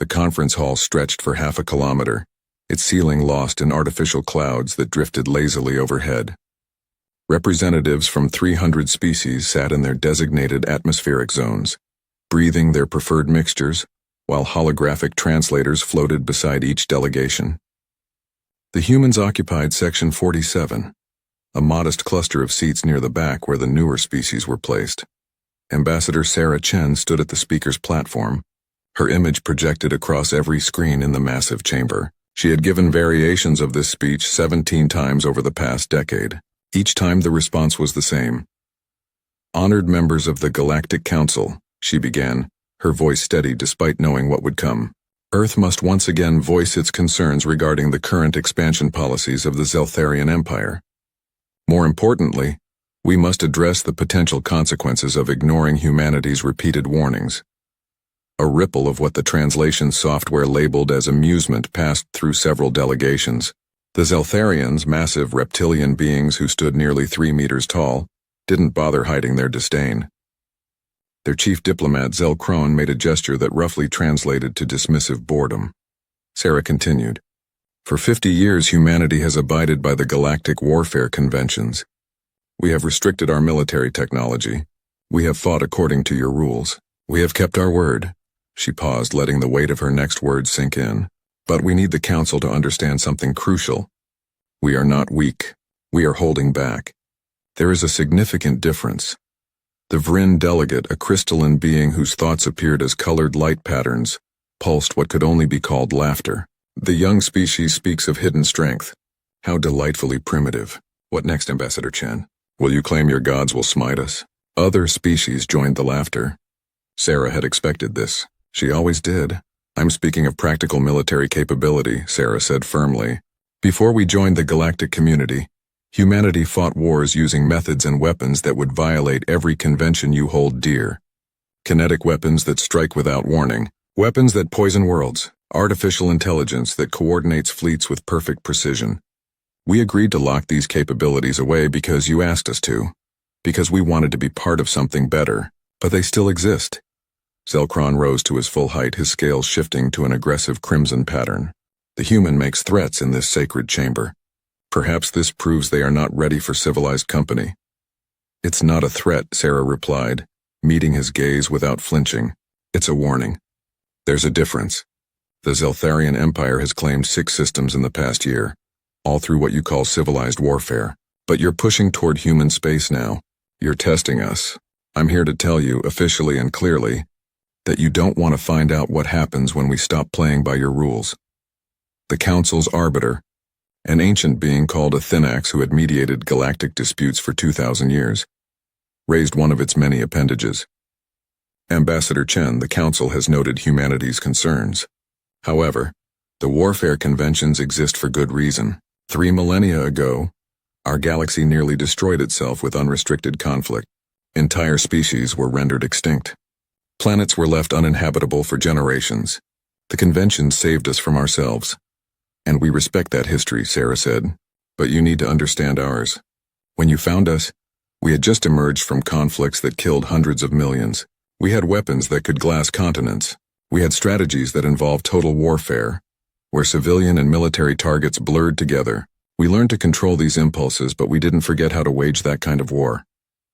The conference hall stretched for half a kilometer, its ceiling lost in artificial clouds that drifted lazily overhead. Representatives from 300 species sat in their designated atmospheric zones, breathing their preferred mixtures, while holographic translators floated beside each delegation. The humans occupied Section 47, a modest cluster of seats near the back where the newer species were placed. Ambassador Sarah Chen stood at the speaker's platform, her image projected across every screen in the massive chamber. She had given variations of this speech 17 times over the past decade. Each time the response was the same. "Honored members of the Galactic Council," she began, her voice steady despite knowing what would come. "Earth must once again voice its concerns regarding the current expansion policies of the Zeltharian Empire. More importantly, we must address the potential consequences of ignoring humanity's repeated warnings." A ripple of what the translation software labeled as amusement passed through several delegations. The Zeltharians, massive reptilian beings who stood nearly 3 meters tall, didn't bother hiding their disdain. Their chief diplomat, Zel Krone, made a gesture that roughly translated to dismissive boredom. Sarah continued, "For 50 years humanity has abided by the Galactic Warfare Conventions. We have restricted our military technology. We have fought according to your rules. We have kept our word." She paused, letting the weight of her next words sink in. "But we need the Council to understand something crucial. We are not weak. We are holding back. There is a significant difference." The Vrin delegate, a crystalline being whose thoughts appeared as colored light patterns, pulsed what could only be called laughter. "The young species speaks of hidden strength. How delightfully primitive. What next, Ambassador Chen? Will you claim your gods will smite us?" Other species joined the laughter. Sarah had expected this. She always did. "I'm speaking of practical military capability," Sarah said firmly. "Before we joined the galactic community, humanity fought wars using methods and weapons that would violate every convention you hold dear. Kinetic weapons that strike without warning, weapons that poison worlds, artificial intelligence that coordinates fleets with perfect precision. We agreed to lock these capabilities away because you asked us to, because we wanted to be part of something better, but they still exist." Zelkron rose to his full height, his scales shifting to an aggressive crimson pattern. "The human makes threats in this sacred chamber. Perhaps this proves they are not ready for civilized company." "It's not a threat," Sarah replied, meeting his gaze without flinching. "It's a warning. There's a difference. The Zeltharian Empire has claimed 6 systems in the past year, all through what you call civilized warfare. But you're pushing toward human space now. You're testing us. I'm here to tell you, officially and clearly, that you don't want to find out what happens when we stop playing by your rules." The Council's arbiter, an ancient being called a Thinax who had mediated galactic disputes for 2,000 years, raised one of its many appendages. "Ambassador Chen, the Council has noted humanity's concerns. However, the warfare conventions exist for good reason. 3 millennia ago, our galaxy nearly destroyed itself with unrestricted conflict. Entire species were rendered extinct. Planets were left uninhabitable for generations. The conventions saved us from ourselves. And we respect that history," Sarah said. "But you need to understand ours. When you found us, we had just emerged from conflicts that killed hundreds of millions. We had weapons that could glass continents. We had strategies that involved total warfare, where civilian and military targets blurred together. We learned to control these impulses, but we didn't forget how to wage that kind of war."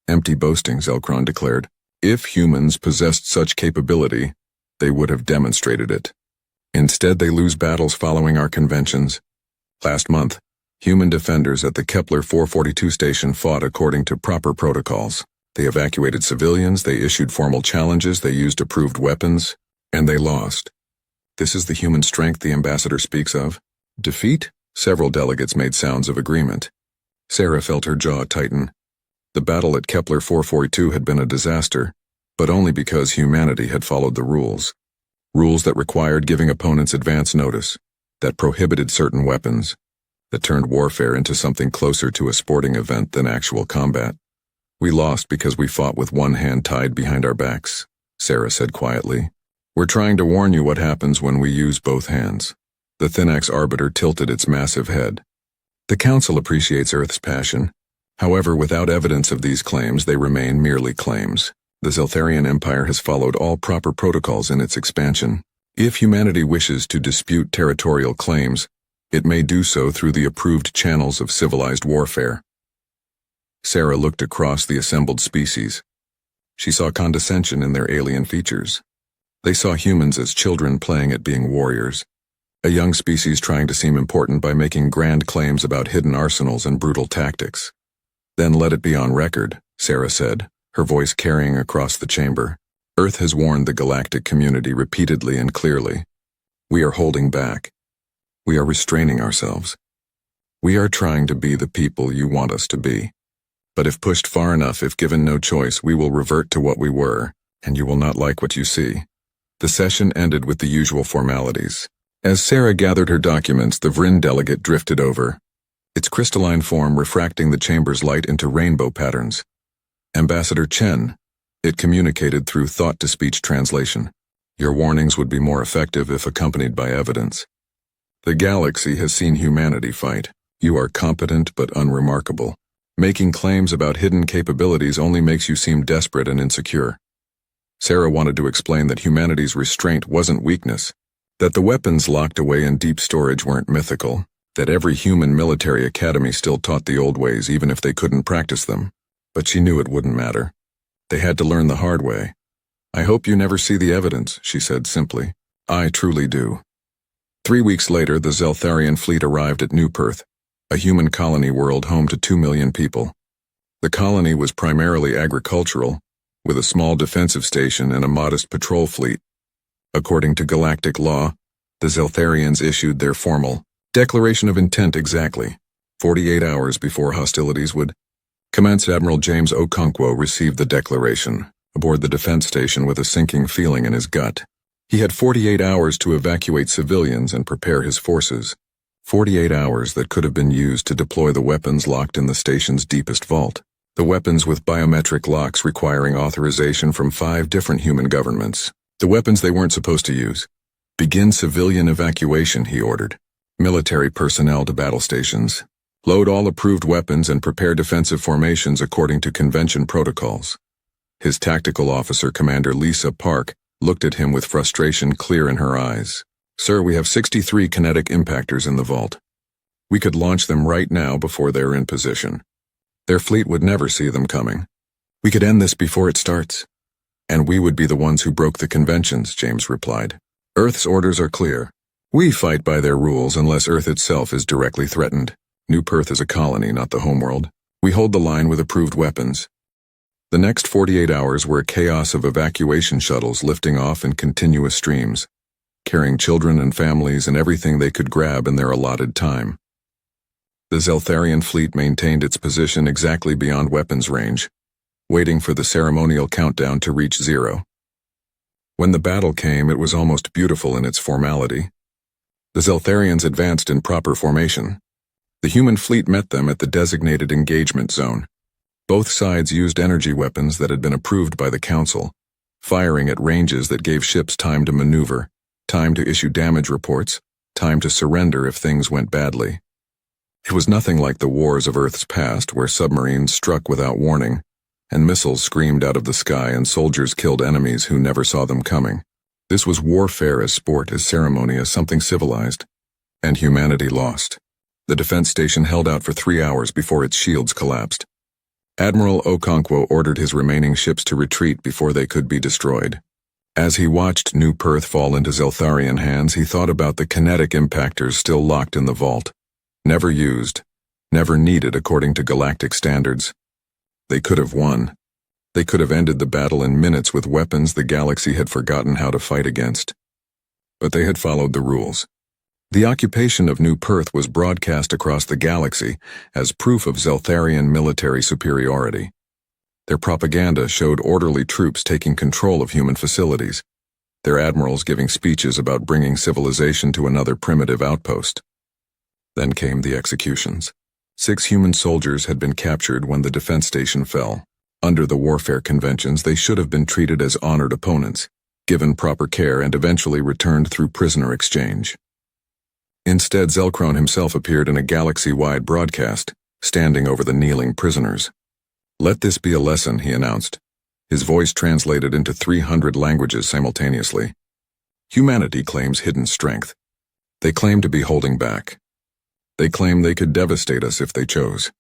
"Empty boasting," Zelkron declared. "If humans possessed such capability, they would have demonstrated it. Instead, they lose battles following our conventions. Last month, human defenders at the Kepler 442 station fought according to proper protocols. They evacuated civilians, they issued formal challenges, they used approved weapons, and they lost. This is the human strength the ambassador speaks of. Defeat?" Several delegates made sounds of agreement. Sarah felt her jaw tighten. The battle at Kepler 442 had been a disaster, but only because humanity had followed the rules. Rules that required giving opponents advance notice, that prohibited certain weapons, that turned warfare into something closer to a sporting event than actual combat. "We lost because we fought with one hand tied behind our backs," Sarah said quietly. "We're trying to warn you what happens when we use both hands." The Thinax arbiter tilted its massive head. "The Council appreciates Earth's passion. However, without evidence of these claims, they remain merely claims. The Zeltharian Empire has followed all proper protocols in its expansion. If humanity wishes to dispute territorial claims, it may do so through the approved channels of civilized warfare. Sarah looked across the assembled species. She saw condescension in their alien features. They saw humans as children playing at being warriors, a young species trying to seem important by making grand claims about hidden arsenals and brutal tactics. "Then let it be on record," Sarah said, her voice carrying across the chamber. "Earth has warned the galactic community repeatedly and clearly. We are holding back. We are restraining ourselves. We are trying to be the people you want us to be. But if pushed far enough, if given no choice, we will revert to what we were, and you will not like what you see." The session ended with the usual formalities. As Sarah gathered her documents, the Vryn delegate drifted over, its crystalline form refracting the chamber's light into rainbow patterns. "Ambassador Chen," it communicated through thought-to-speech translation. "Your warnings would be more effective if accompanied by evidence. The galaxy has seen humanity fight. You are competent but unremarkable. Making claims about hidden capabilities only makes you seem desperate and insecure." Sarah wanted to explain that humanity's restraint wasn't weakness, that the weapons locked away in deep storage weren't mythical, that every human military academy still taught the old ways even if they couldn't practice them. But she knew it wouldn't matter. They had to learn the hard way. "I hope you never see the evidence," she said simply. "I truly do." 3 weeks later, the Zeltharian fleet arrived at New Perth, a human colony world home to 2 million people. The colony was primarily agricultural, with a small defensive station and a modest patrol fleet. According to galactic law, the Zeltharians issued their formal declaration of intent exactly 48 hours before hostilities would commence. Admiral James Okonkwo received the declaration aboard the defense station with a sinking feeling in his gut. He had 48 hours to evacuate civilians and prepare his forces. 48 hours that could have been used to deploy the weapons locked in the station's deepest vault. The weapons with biometric locks requiring authorization from 5 different human governments. The weapons they weren't supposed to use. "Begin civilian evacuation," he ordered. "Military personnel to battle stations. Load all approved weapons and prepare defensive formations according to convention protocols." His tactical officer, Commander Lisa Park, looked at him with frustration clear in her eyes. "Sir, we have 63 kinetic impactors in the vault. We could launch them right now before they're in position. Their fleet would never see them coming. We could end this before it starts." "And we would be the ones who broke the conventions," James replied. "Earth's orders are clear. We fight by their rules unless Earth itself is directly threatened. New Perth is a colony, not the homeworld. We hold the line with approved weapons." The next 48 hours were a chaos of evacuation shuttles lifting off in continuous streams, carrying children and families and everything they could grab in their allotted time. The Zeltharian fleet maintained its position exactly beyond weapons range, waiting for the ceremonial countdown to reach 0. When the battle came, it was almost beautiful in its formality. The Zeltharians advanced in proper formation. The human fleet met them at the designated engagement zone. Both sides used energy weapons that had been approved by the Council, firing at ranges that gave ships time to maneuver, time to issue damage reports, time to surrender if things went badly. It was nothing like the wars of Earth's past, where submarines struck without warning, and missiles screamed out of the sky and soldiers killed enemies who never saw them coming. This was warfare as sport, as ceremony, as something civilized. And humanity lost. The defense station held out for 3 hours before its shields collapsed. Admiral Okonkwo ordered his remaining ships to retreat before they could be destroyed. As he watched New Perth fall into Zeltharian hands, he thought about the kinetic impactors still locked in the vault. Never used, never needed according to galactic standards. They could have won. They could have ended the battle in minutes with weapons the galaxy had forgotten how to fight against. But they had followed the rules. The occupation of New Perth was broadcast across the galaxy as proof of Zeltharian military superiority. Their propaganda showed orderly troops taking control of human facilities, their admirals giving speeches about bringing civilization to another primitive outpost. Then came the executions. 6 human soldiers had been captured when the defense station fell. Under the warfare conventions, they should have been treated as honored opponents, given proper care and eventually returned through prisoner exchange. Instead, Zelkron himself appeared in a galaxy-wide broadcast, standing over the kneeling prisoners. "Let this be a lesson," he announced. His voice translated into 300 languages simultaneously. Humanity claims hidden strength. They claim to be holding back. They claim they could devastate us if they chose.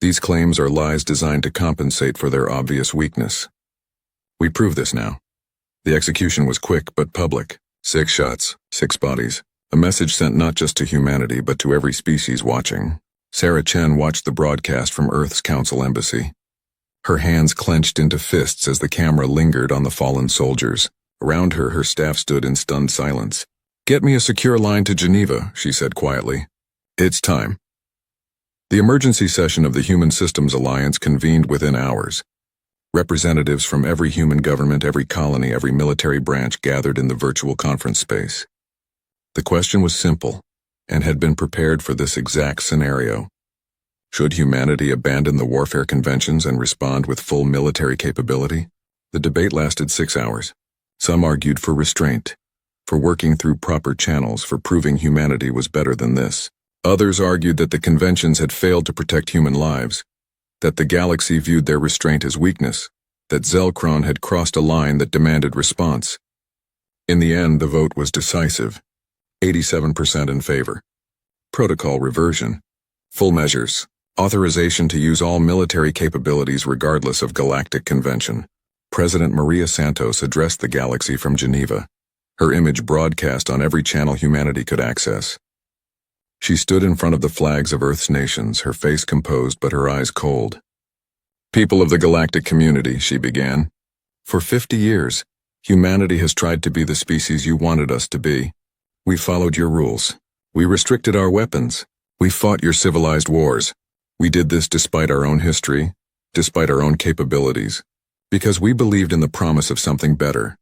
These claims are lies designed to compensate for their obvious weakness. We prove this now. The execution was quick but public. 6 shots, 6 bodies. A message sent not just to humanity but to every species watching. Sarah Chen watched the broadcast from Earth's Council Embassy. Her hands clenched into fists as the camera lingered on the fallen soldiers. Around her, her staff stood in stunned silence. "Get me a secure line to Geneva," she said quietly. "It's time." The emergency session of the Human Systems Alliance convened within hours. Representatives from every human government, every colony, every military branch gathered in the virtual conference space. The question was simple, and had been prepared for this exact scenario. Should humanity abandon the warfare conventions and respond with full military capability? The debate lasted 6 hours. Some argued for restraint, for working through proper channels, for proving humanity was better than this. Others argued that the conventions had failed to protect human lives, that the galaxy viewed their restraint as weakness, that Zelkron had crossed a line that demanded response. In the end, the vote was decisive. 87% in favor. Protocol reversion. Full measures. Authorization to use all military capabilities regardless of galactic convention. President Maria Santos addressed the galaxy from Geneva, her image broadcast on every channel humanity could access. She stood in front of the flags of Earth's nations, her face composed but her eyes cold. "People of the galactic community," she began. "For 50 years, humanity has tried to be the species you wanted us to be. We followed your rules. We restricted our weapons. We fought your civilized wars. We did this despite our own history, despite our own capabilities, because we believed in the promise of something better."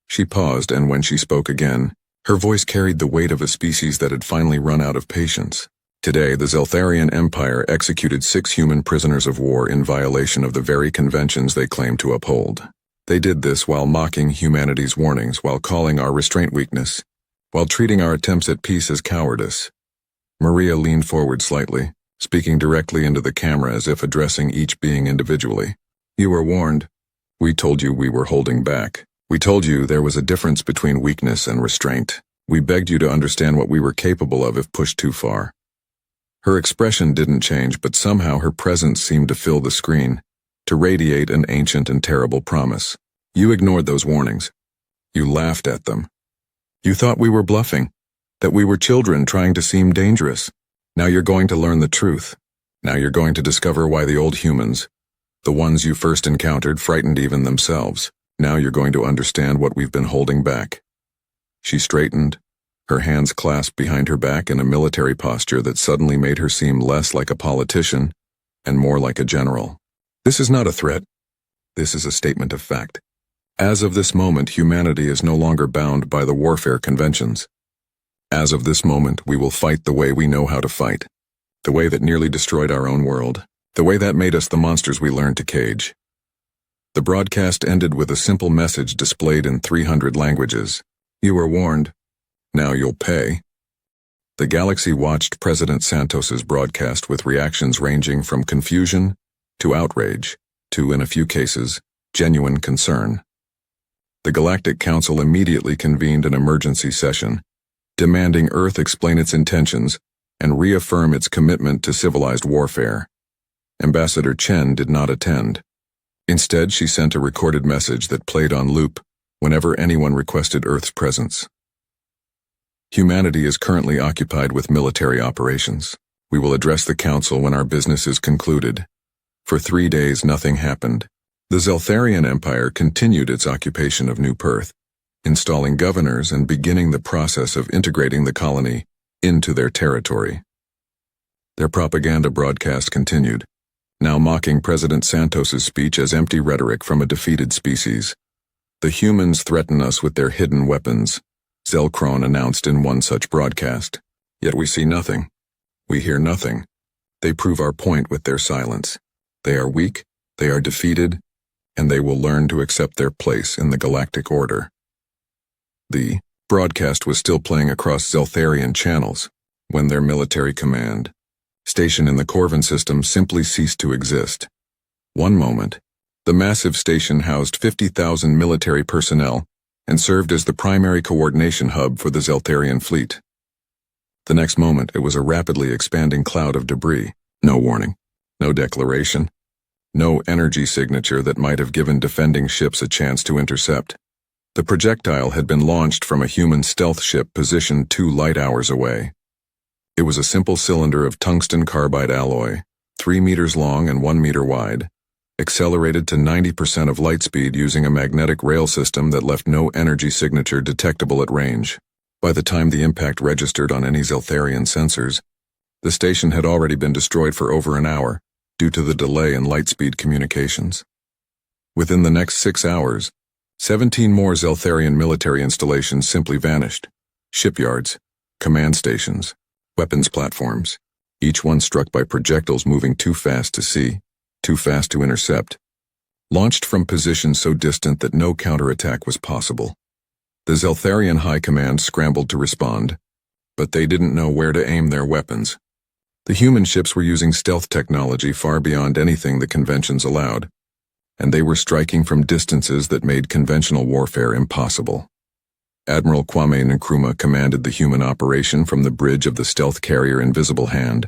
She paused, and when she spoke again, her voice carried the weight of a species that had finally run out of patience. Today, the Zeltharian Empire executed 6 human prisoners of war in violation of the very conventions they claim to uphold. They did this while mocking humanity's warnings, while calling our restraint weakness, while treating our attempts at peace as cowardice. Maria leaned forward slightly, speaking directly into the camera as if addressing each being individually. "You were warned. We told you we were holding back. We told you there was a difference between weakness and restraint. We begged you to understand what we were capable of if pushed too far." Her expression didn't change, but somehow her presence seemed to fill the screen, to radiate an ancient and terrible promise. "You ignored those warnings. You laughed at them. You thought we were bluffing, that we were children trying to seem dangerous. Now you're going to learn the truth. Now you're going to discover why the old humans, the ones you first encountered, frightened even themselves. Now you're going to understand what we've been holding back." She straightened, her hands clasped behind her back in a military posture that suddenly made her seem less like a politician and more like a general. "This is not a threat. This is a statement of fact. As of this moment, humanity is no longer bound by the warfare conventions. As of this moment, we will fight the way we know how to fight, the way that nearly destroyed our own world, the way that made us the monsters we learned to cage." The broadcast ended with a simple message displayed in 300 languages. "You were warned. Now you'll pay." The galaxy watched President Santos's broadcast with reactions ranging from confusion to outrage to, in a few cases, genuine concern. The Galactic Council immediately convened an emergency session, demanding Earth explain its intentions and reaffirm its commitment to civilized warfare. Ambassador Chen did not attend. Instead, she sent a recorded message that played on loop whenever anyone requested Earth's presence. "Humanity is currently occupied with military operations. We will address the Council when our business is concluded." For 3 days, nothing happened. The Zeltharian Empire continued its occupation of New Perth, installing governors and beginning the process of integrating the colony into their territory. Their propaganda broadcast continued, now mocking President Santos's speech as empty rhetoric from a defeated species. "The humans threaten us with their hidden weapons," Zelkron announced in one such broadcast. "Yet we see nothing. We hear nothing. They prove our point with their silence. They are weak, they are defeated, and they will learn to accept their place in the galactic order." The broadcast was still playing across Zeltharian channels when their military command station in the Corvin system simply ceased to exist. One moment, the massive station housed 50,000 military personnel and served as the primary coordination hub for the Zeltharian fleet. The next moment, it was a rapidly expanding cloud of debris. No warning, no declaration, no energy signature that might have given defending ships a chance to intercept. The projectile had been launched from a human stealth ship positioned 2 light hours away. It was a simple cylinder of tungsten carbide alloy, 3 meters long and 1 meter wide, accelerated to 90% of light speed using a magnetic rail system that left no energy signature detectable at range. By the time the impact registered on any Zeltharian sensors, the station had already been destroyed for over an hour due to the delay in light-speed communications. Within the next 6 hours, 17 more Zeltharian military installations simply vanished. Shipyards, command stations, weapons platforms, each one struck by projectiles moving too fast to see, too fast to intercept, launched from positions so distant that no counterattack was possible. The Zeltharian High Command scrambled to respond, but they didn't know where to aim their weapons. The human ships were using stealth technology far beyond anything the conventions allowed, and they were striking from distances that made conventional warfare impossible. Admiral Kwame Nkrumah commanded the human operation from the bridge of the stealth carrier Invisible Hand,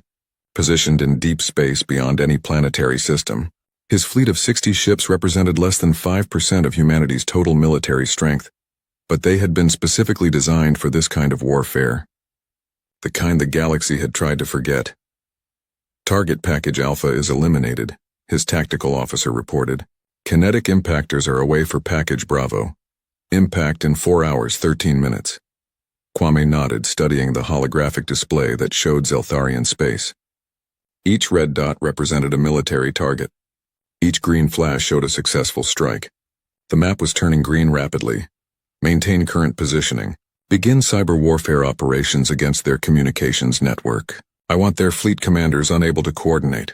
positioned in deep space beyond any planetary system. His fleet of 60 ships represented less than 5% of humanity's total military strength, but they had been specifically designed for this kind of warfare, the kind the galaxy had tried to forget. Target Package Alpha is eliminated, his tactical officer reported. Kinetic impactors are away for Package Bravo. Impact in 4 hours, 13 minutes. Kwame nodded, studying the holographic display that showed Zeltharian space. Each red dot represented a military target. Each green flash showed a successful strike. The map was turning green rapidly. Maintain current positioning. Begin cyber warfare operations against their communications network. I want their fleet commanders unable to coordinate.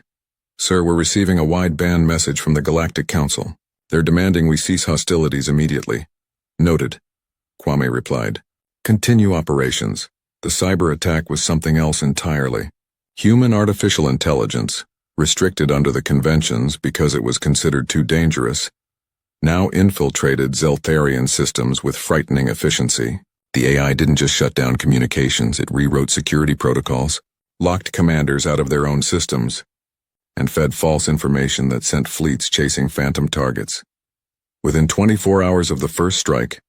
Sir, we're receiving a wideband message from the Galactic Council. They're demanding we cease hostilities immediately. Noted, Kwame replied. Continue operations. The cyber attack was something else entirely. Human artificial intelligence, restricted under the conventions because it was considered too dangerous, now infiltrated Zeltharian systems with frightening efficiency. The AI didn't just shut down communications, it rewrote security protocols, locked commanders out of their own systems, and fed false information that sent fleets chasing phantom targets. Within 24 hours of the first strike,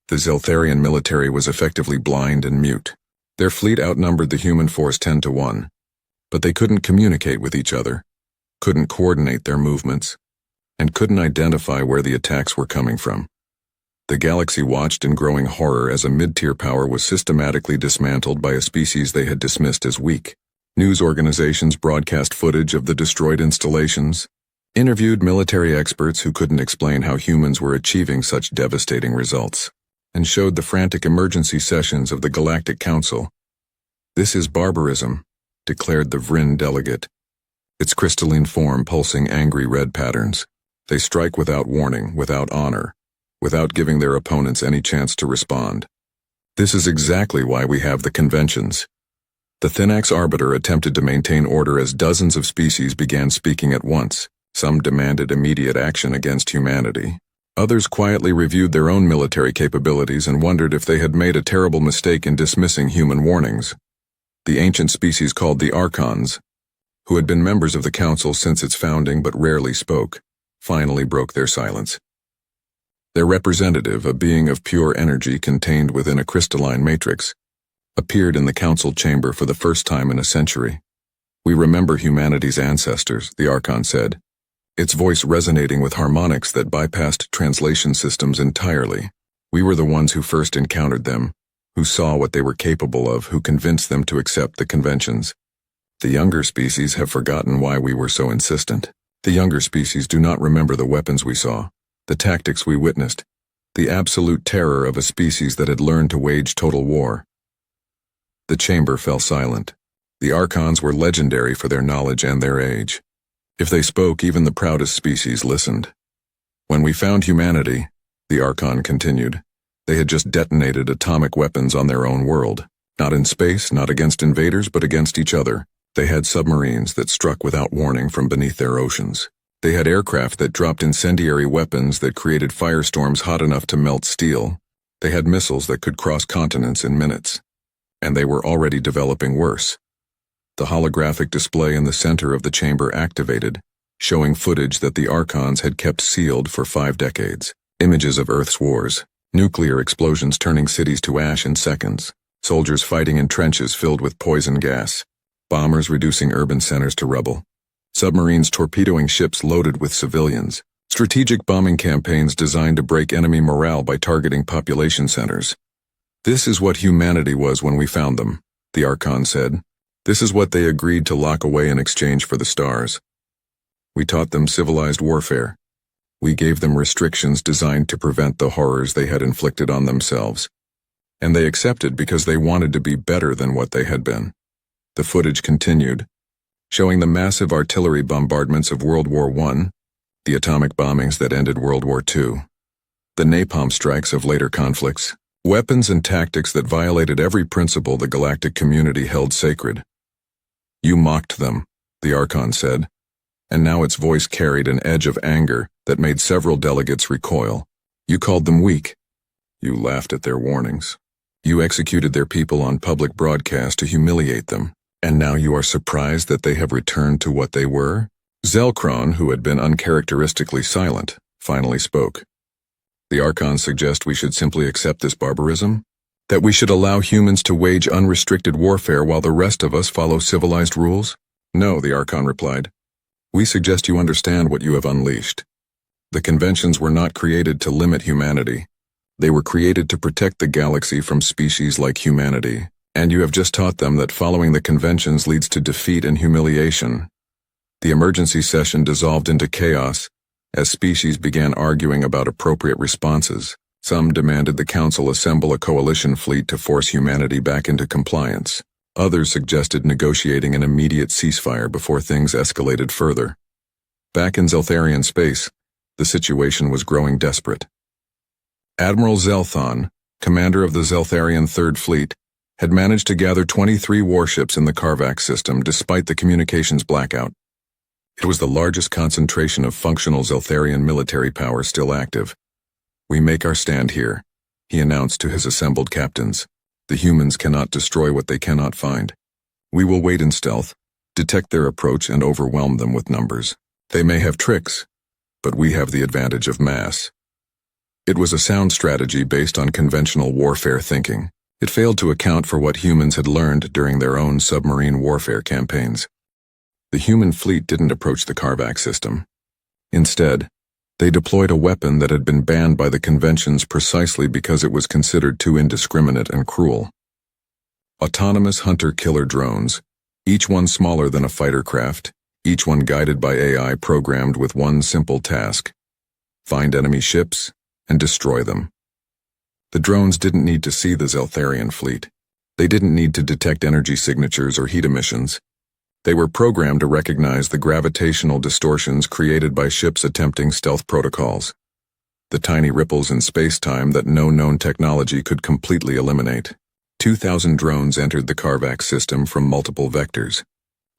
the Zeltharian military was effectively blind and mute. Their fleet outnumbered the human force 10 to 1, but they couldn't communicate with each other, couldn't coordinate their movements, and couldn't identify where the attacks were coming from. The galaxy watched in growing horror as a mid-tier power was systematically dismantled by a species they had dismissed as weak. News organizations broadcast footage of the destroyed installations, interviewed military experts who couldn't explain how humans were achieving such devastating results, and showed the frantic emergency sessions of the Galactic Council. This is barbarism, declared the Vryn delegate, its crystalline form pulsing angry red patterns. They strike without warning, without honor, without giving their opponents any chance to respond. This is exactly why we have the conventions. The Thynax Arbiter attempted to maintain order as dozens of species began speaking at once. Some demanded immediate action against humanity. Others quietly reviewed their own military capabilities and wondered if they had made a terrible mistake in dismissing human warnings. The ancient species called the Archons, who had been members of the Council since its founding but rarely spoke, finally broke their silence. Their representative, a being of pure energy contained within a crystalline matrix, appeared in the council chamber for the first time in a century. We remember humanity's ancestors, the Archon said, its voice resonating with harmonics that bypassed translation systems entirely. We were the ones who first encountered them, who saw what they were capable of, who convinced them to accept the conventions. The younger species have forgotten why we were so insistent. The younger species do not remember the weapons we saw, the tactics we witnessed, the absolute terror of a species that had learned to wage total war. The chamber fell silent. The Archons were legendary for their knowledge and their age. If they spoke, even the proudest species listened. When we found humanity, the Archon continued, they had just detonated atomic weapons on their own world. Not in space, not against invaders, but against each other. They had submarines that struck without warning from beneath their oceans. They had aircraft that dropped incendiary weapons that created firestorms hot enough to melt steel. They had missiles that could cross continents in minutes. And they were already developing worse. The holographic display in the center of the chamber activated, showing footage that the Archons had kept sealed for 5 decades. Images of Earth's wars, nuclear explosions turning cities to ash in seconds, soldiers fighting in trenches filled with poison gas, bombers reducing urban centers to rubble, submarines torpedoing ships loaded with civilians, strategic bombing campaigns designed to break enemy morale by targeting population centers. This is what humanity was when we found them, the Archon said. This is what they agreed to lock away in exchange for the stars. We taught them civilized warfare. We gave them restrictions designed to prevent the horrors they had inflicted on themselves. And they accepted because they wanted to be better than what they had been. The footage continued, showing the massive artillery bombardments of World War I, the atomic bombings that ended World War II, the napalm strikes of later conflicts, weapons and tactics that violated every principle the galactic community held sacred. You mocked them, the Archon said, and now its voice carried an edge of anger that made several delegates recoil. You called them weak. You laughed at their warnings. You executed their people on public broadcast to humiliate them, and now you are surprised that they have returned to what they were? Zelkron, who had been uncharacteristically silent, finally spoke. The Archons suggest we should simply accept this barbarism? That we should allow humans to wage unrestricted warfare while the rest of us follow civilized rules? No, the Archon replied. We suggest you understand what you have unleashed. The conventions were not created to limit humanity. They were created to protect the galaxy from species like humanity, and you have just taught them that following the conventions leads to defeat and humiliation. The emergency session dissolved into chaos as species began arguing about appropriate responses. Some demanded the Council assemble a coalition fleet to force humanity back into compliance. Others suggested negotiating an immediate ceasefire before things escalated further. Back in Zeltharian space, the situation was growing desperate. Admiral Zelthon, commander of the Zeltharian Third Fleet, had managed to gather 23 warships in the Karvax system despite the communications blackout. It was the largest concentration of functional Zeltharian military power still active. We make our stand here, he announced to his assembled captains. The humans cannot destroy what they cannot find. We will wait in stealth, detect their approach and overwhelm them with numbers. They may have tricks, but we have the advantage of mass. It was a sound strategy based on conventional warfare thinking. It failed to account for what humans had learned during their own submarine warfare campaigns. The human fleet didn't approach the Karvax system. Instead, they deployed a weapon that had been banned by the conventions precisely because it was considered too indiscriminate and cruel. Autonomous hunter-killer drones, each one smaller than a fighter craft, each one guided by AI programmed with one simple task: find enemy ships and destroy them. The drones didn't need to see the Zeltharian fleet. They didn't need to detect energy signatures or heat emissions. They were programmed to recognize the gravitational distortions created by ships attempting stealth protocols, the tiny ripples in space-time that no known technology could completely eliminate. 2,000 drones entered the Karvax system from multiple vectors.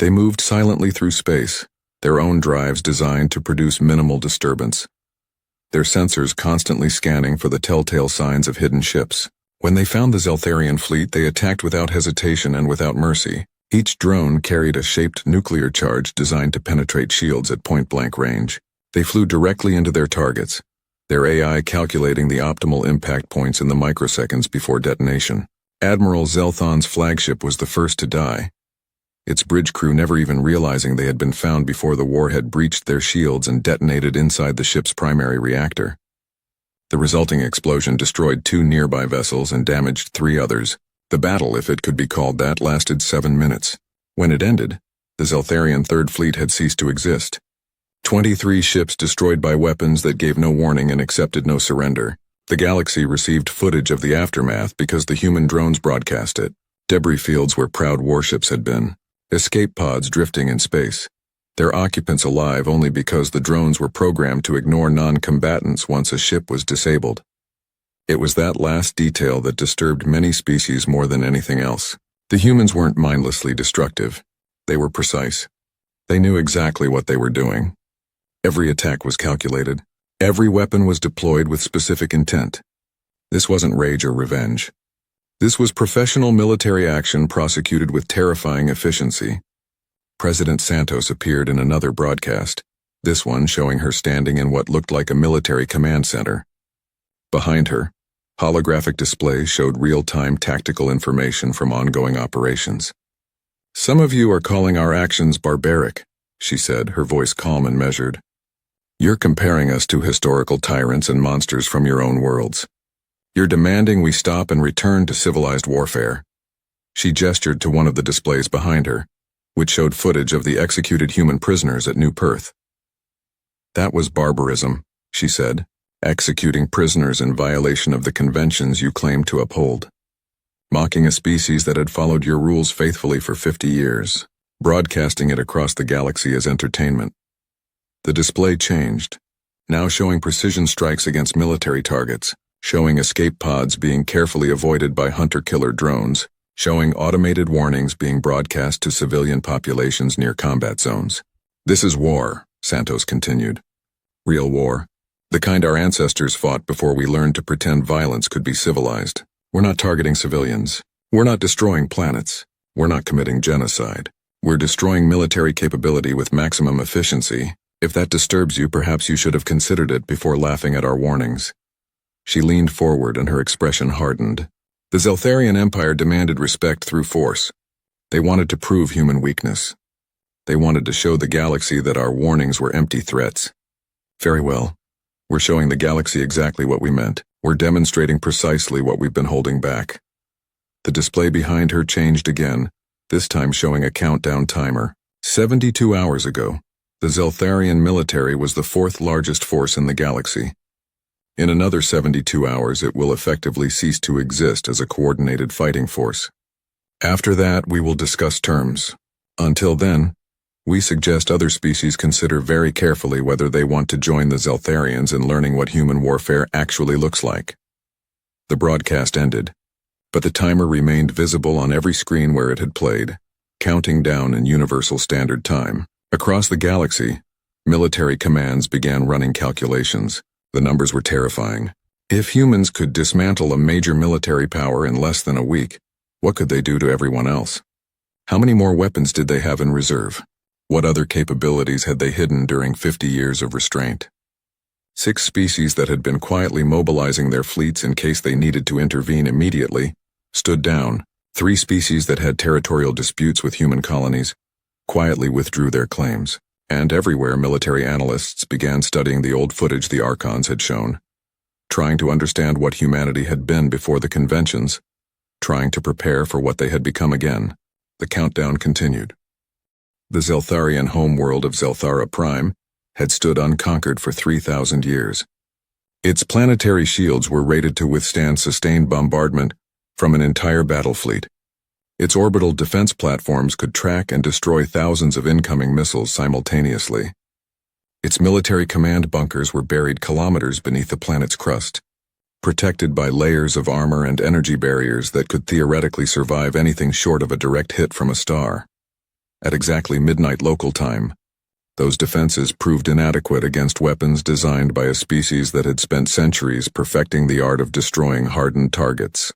They moved silently through space, their own drives designed to produce minimal disturbance, their sensors constantly scanning for the telltale signs of hidden ships. When they found the Zeltharian fleet, they attacked without hesitation and without mercy. Each drone carried a shaped nuclear charge designed to penetrate shields at point-blank range. They flew directly into their targets, their AI calculating the optimal impact points in the microseconds before detonation. Admiral Zelthon's flagship was the first to die, its bridge crew never even realizing they had been found before the warhead breached their shields and detonated inside the ship's primary reactor. The resulting explosion destroyed 2 nearby vessels and damaged 3 others. The battle, if it could be called that, lasted 7 minutes. When it ended, the Zeltharian Third Fleet had ceased to exist. 23 ships destroyed by weapons that gave no warning and accepted no surrender. The galaxy received footage of the aftermath because the human drones broadcast it. Debris fields where proud warships had been. Escape pods drifting in space. Their occupants alive only because the drones were programmed to ignore non-combatants once a ship was disabled. It was that last detail that disturbed many species more than anything else. The humans weren't mindlessly destructive. They were precise. They knew exactly what they were doing. Every attack was calculated. Every weapon was deployed with specific intent. This wasn't rage or revenge. This was professional military action prosecuted with terrifying efficiency. President Santos appeared in another broadcast, this one showing her standing in what looked like a military command center. Behind her, holographic displays showed real-time tactical information from ongoing operations. "Some of you are calling our actions barbaric," she said, her voice calm and measured. "You're comparing us to historical tyrants and monsters from your own worlds. You're demanding we stop and return to civilized warfare." She gestured to one of the displays behind her, which showed footage of the executed human prisoners at New Perth. "That was barbarism," she said, "executing prisoners in violation of the conventions you claim to uphold. Mocking a species that had followed your rules faithfully for 50 years, broadcasting it across the galaxy as entertainment." The display changed, now showing precision strikes against military targets, showing escape pods being carefully avoided by hunter-killer drones, showing automated warnings being broadcast to civilian populations near combat zones. "This is war," Santos continued. "Real war. The kind our ancestors fought before we learned to pretend violence could be civilized. We're not targeting civilians. We're not destroying planets. We're not committing genocide. We're destroying military capability with maximum efficiency. If that disturbs you, perhaps you should have considered it before laughing at our warnings." She leaned forward and her expression hardened. The Zeltharian Empire demanded respect through force. They wanted to prove human weakness. They wanted to show the galaxy that our warnings were empty threats. Very well. We're showing the galaxy exactly what we meant. We're demonstrating precisely what we've been holding back. The display behind her changed again, this time showing a countdown timer. 72 hours ago, the Zeltharian military was the fourth largest force in the galaxy. In another 72 hours, it will effectively cease to exist as a coordinated fighting force. After that, we will discuss terms. Until then, we suggest other species consider very carefully whether they want to join the Zeltharians in learning what human warfare actually looks like. The broadcast ended, but the timer remained visible on every screen where it had played, counting down in Universal Standard Time. Across the galaxy, military commands began running calculations. The numbers were terrifying. If humans could dismantle a major military power in less than a week, what could they do to everyone else? How many more weapons did they have in reserve? What other capabilities had they hidden during 50 years of restraint? 6 species that had been quietly mobilizing their fleets in case they needed to intervene immediately stood down. 3 species that had territorial disputes with human colonies quietly withdrew their claims. And everywhere military analysts began studying the old footage the Archons had shown, trying to understand what humanity had been before the conventions, trying to prepare for what they had become again. The countdown continued. The Zeltharian homeworld of Zelthara Prime had stood unconquered for 3,000 years. Its planetary shields were rated to withstand sustained bombardment from an entire battle fleet. Its orbital defense platforms could track and destroy thousands of incoming missiles simultaneously. Its military command bunkers were buried kilometers beneath the planet's crust, protected by layers of armor and energy barriers that could theoretically survive anything short of a direct hit from a star. At exactly midnight local time, those defenses proved inadequate against weapons designed by a species that had spent centuries perfecting the art of destroying hardened targets.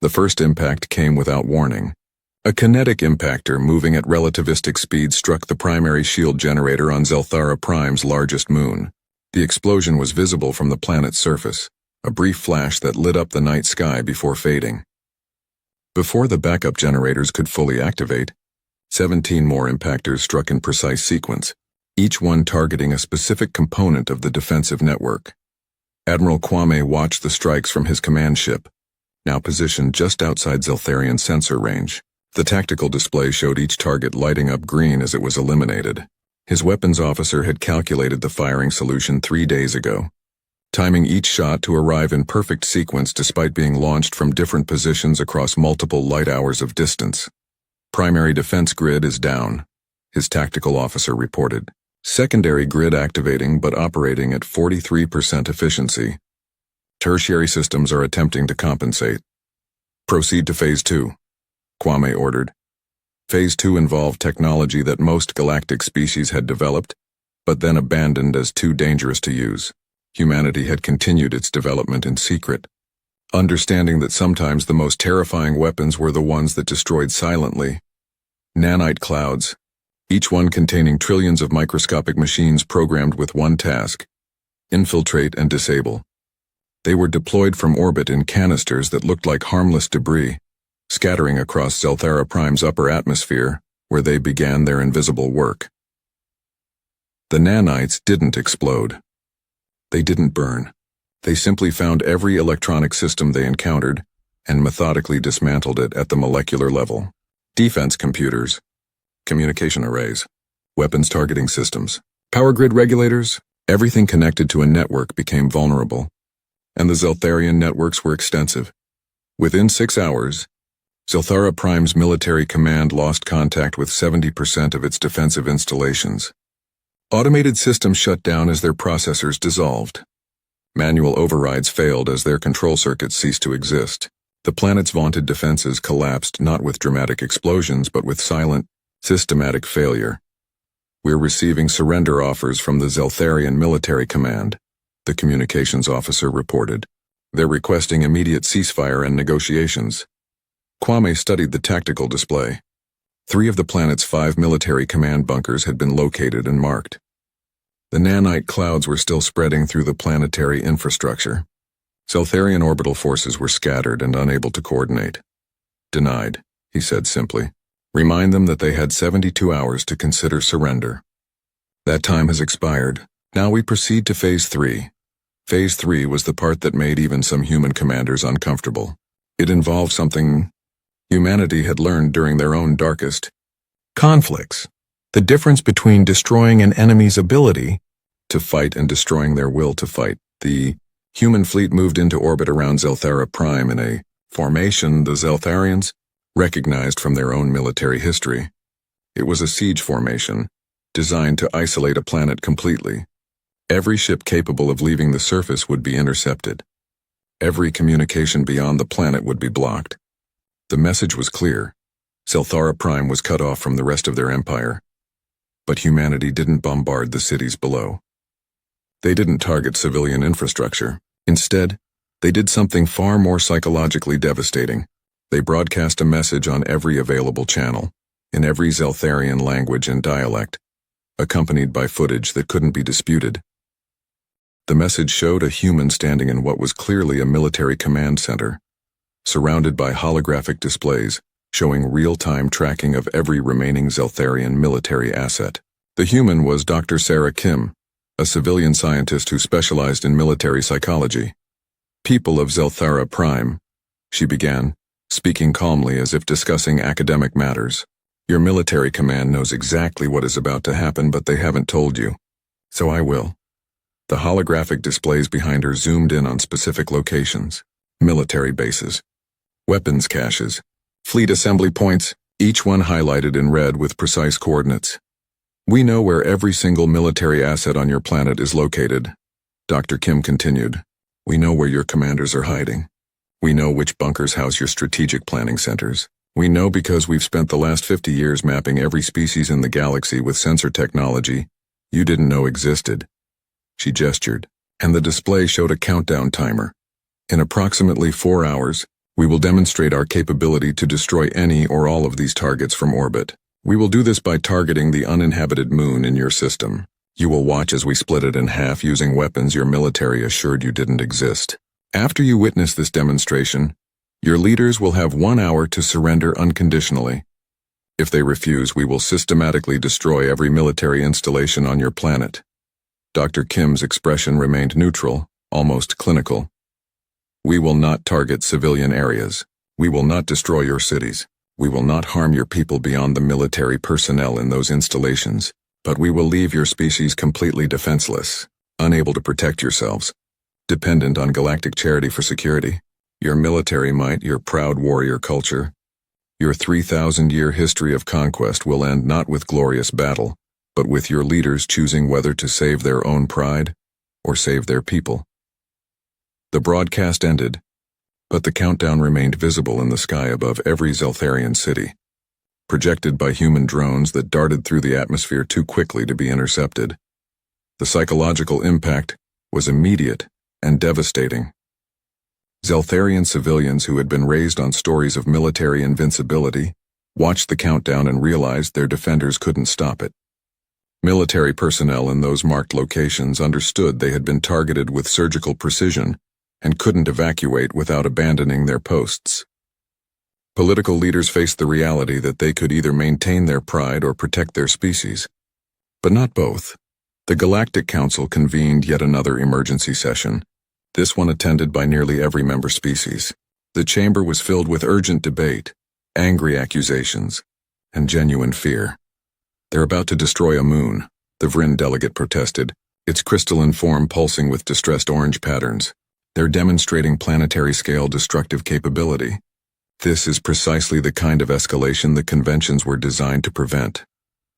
The first impact came without warning. A kinetic impactor moving at relativistic speed struck the primary shield generator on Zelthara Prime's largest moon. The explosion was visible from the planet's surface, a brief flash that lit up the night sky before fading. Before the backup generators could fully activate, 17 more impactors struck in precise sequence, each one targeting a specific component of the defensive network. Admiral Kwame watched the strikes from his command ship, now positioned just outside Zeltharian sensor range. The tactical display showed each target lighting up green as it was eliminated. His weapons officer had calculated the firing solution 3 days ago, timing each shot to arrive in perfect sequence despite being launched from different positions across multiple light hours of distance. "Primary defense grid is down," his tactical officer reported. "Secondary grid activating but operating at 43% efficiency. Tertiary systems are attempting to compensate. Proceed to Phase 2, Kwame ordered. Phase 2 involved technology that most galactic species had developed, but then abandoned as too dangerous to use. Humanity had continued its development in secret, understanding that sometimes the most terrifying weapons were the ones that destroyed silently. Nanite clouds, each one containing trillions of microscopic machines programmed with one task: infiltrate and disable. They were deployed from orbit in canisters that looked like harmless debris, scattering across Zelthara Prime's upper atmosphere, where they began their invisible work. The nanites didn't explode. They didn't burn. They simply found every electronic system they encountered and methodically dismantled it at the molecular level. Defense computers, communication arrays, weapons targeting systems, power grid regulators, everything connected to a network became vulnerable, and the Zeltharian networks were extensive. Within 6 hours, Zelthara Prime's military command lost contact with 70% of its defensive installations. Automated systems shut down as their processors dissolved. Manual overrides failed as their control circuits ceased to exist. The planet's vaunted defenses collapsed not with dramatic explosions but with silent, systematic failure. "We're receiving surrender offers from the Zeltharian military command," the communications officer reported. "They're requesting immediate ceasefire and negotiations." Kwame studied the tactical display. 3 of the planet's 5 military command bunkers had been located and marked. The nanite clouds were still spreading through the planetary infrastructure. Zeltharian orbital forces were scattered and unable to coordinate. "Denied," he said simply. "Remind them that they had 72 hours to consider surrender." That time has expired. Now we proceed to Phase 3. Phase 3 was the part that made even some human commanders uncomfortable. It involved something humanity had learned during their own darkest conflicts: the difference between destroying an enemy's ability to fight and destroying their will to fight. The human fleet moved into orbit around Zelthara Prime in a formation the Zeltharians recognized from their own military history. It was a siege formation, designed to isolate a planet completely. Every ship capable of leaving the surface would be intercepted. Every communication beyond the planet would be blocked. The message was clear: Zelthara Prime was cut off from the rest of their empire. But humanity didn't bombard the cities below. They didn't target civilian infrastructure. Instead, they did something far more psychologically devastating. They broadcast a message on every available channel, in every Zeltharian language and dialect, accompanied by footage that couldn't be disputed. The message showed a human standing in what was clearly a military command center, surrounded by holographic displays showing real-time tracking of every remaining Zeltharian military asset. The human was Dr. Sarah Kim, a civilian scientist who specialized in military psychology. "People of Zelthara Prime," she began, speaking calmly as if discussing academic matters. "Your military command knows exactly what is about to happen, but they haven't told you. So I will." The holographic displays behind her zoomed in on specific locations: military bases, weapons caches, fleet assembly points, each one highlighted in red with precise coordinates. "We know where every single military asset on your planet is located," Dr. Kim continued. "We know where your commanders are hiding. We know which bunkers house your strategic planning centers. We know because we've spent the last 50 years mapping every species in the galaxy with sensor technology you didn't know existed." She gestured, and the display showed a countdown timer. "In approximately 4 hours, we will demonstrate our capability to destroy any or all of these targets from orbit. We will do this by targeting the uninhabited moon in your system. You will watch as we split it in half using weapons your military assured you didn't exist. After you witness this demonstration, your leaders will have 1 hour to surrender unconditionally. If they refuse, we will systematically destroy every military installation on your planet." Dr. Kim's expression remained neutral, almost clinical. "We will not target civilian areas. We will not destroy your cities. We will not harm your people beyond the military personnel in those installations, but we will leave your species completely defenseless, unable to protect yourselves, dependent on galactic charity for security. Your military might, your proud warrior culture, your 3,000-year history of conquest will end not with glorious battle, but with your leaders choosing whether to save their own pride or save their people." The broadcast ended, but the countdown remained visible in the sky above every Zeltharian city, projected by human drones that darted through the atmosphere too quickly to be intercepted. The psychological impact was immediate and devastating. Zeltharian civilians who had been raised on stories of military invincibility watched the countdown and realized their defenders couldn't stop it. Military personnel in those marked locations understood they had been targeted with surgical precision and couldn't evacuate without abandoning their posts. Political leaders faced the reality that they could either maintain their pride or protect their species. But not both. The Galactic Council convened yet another emergency session, this one attended by nearly every member species. The chamber was filled with urgent debate, angry accusations, and genuine fear. "They're about to destroy a moon," the Vryn delegate protested, its crystalline form pulsing with distressed orange patterns. "They're demonstrating planetary-scale destructive capability. This is precisely the kind of escalation the conventions were designed to prevent."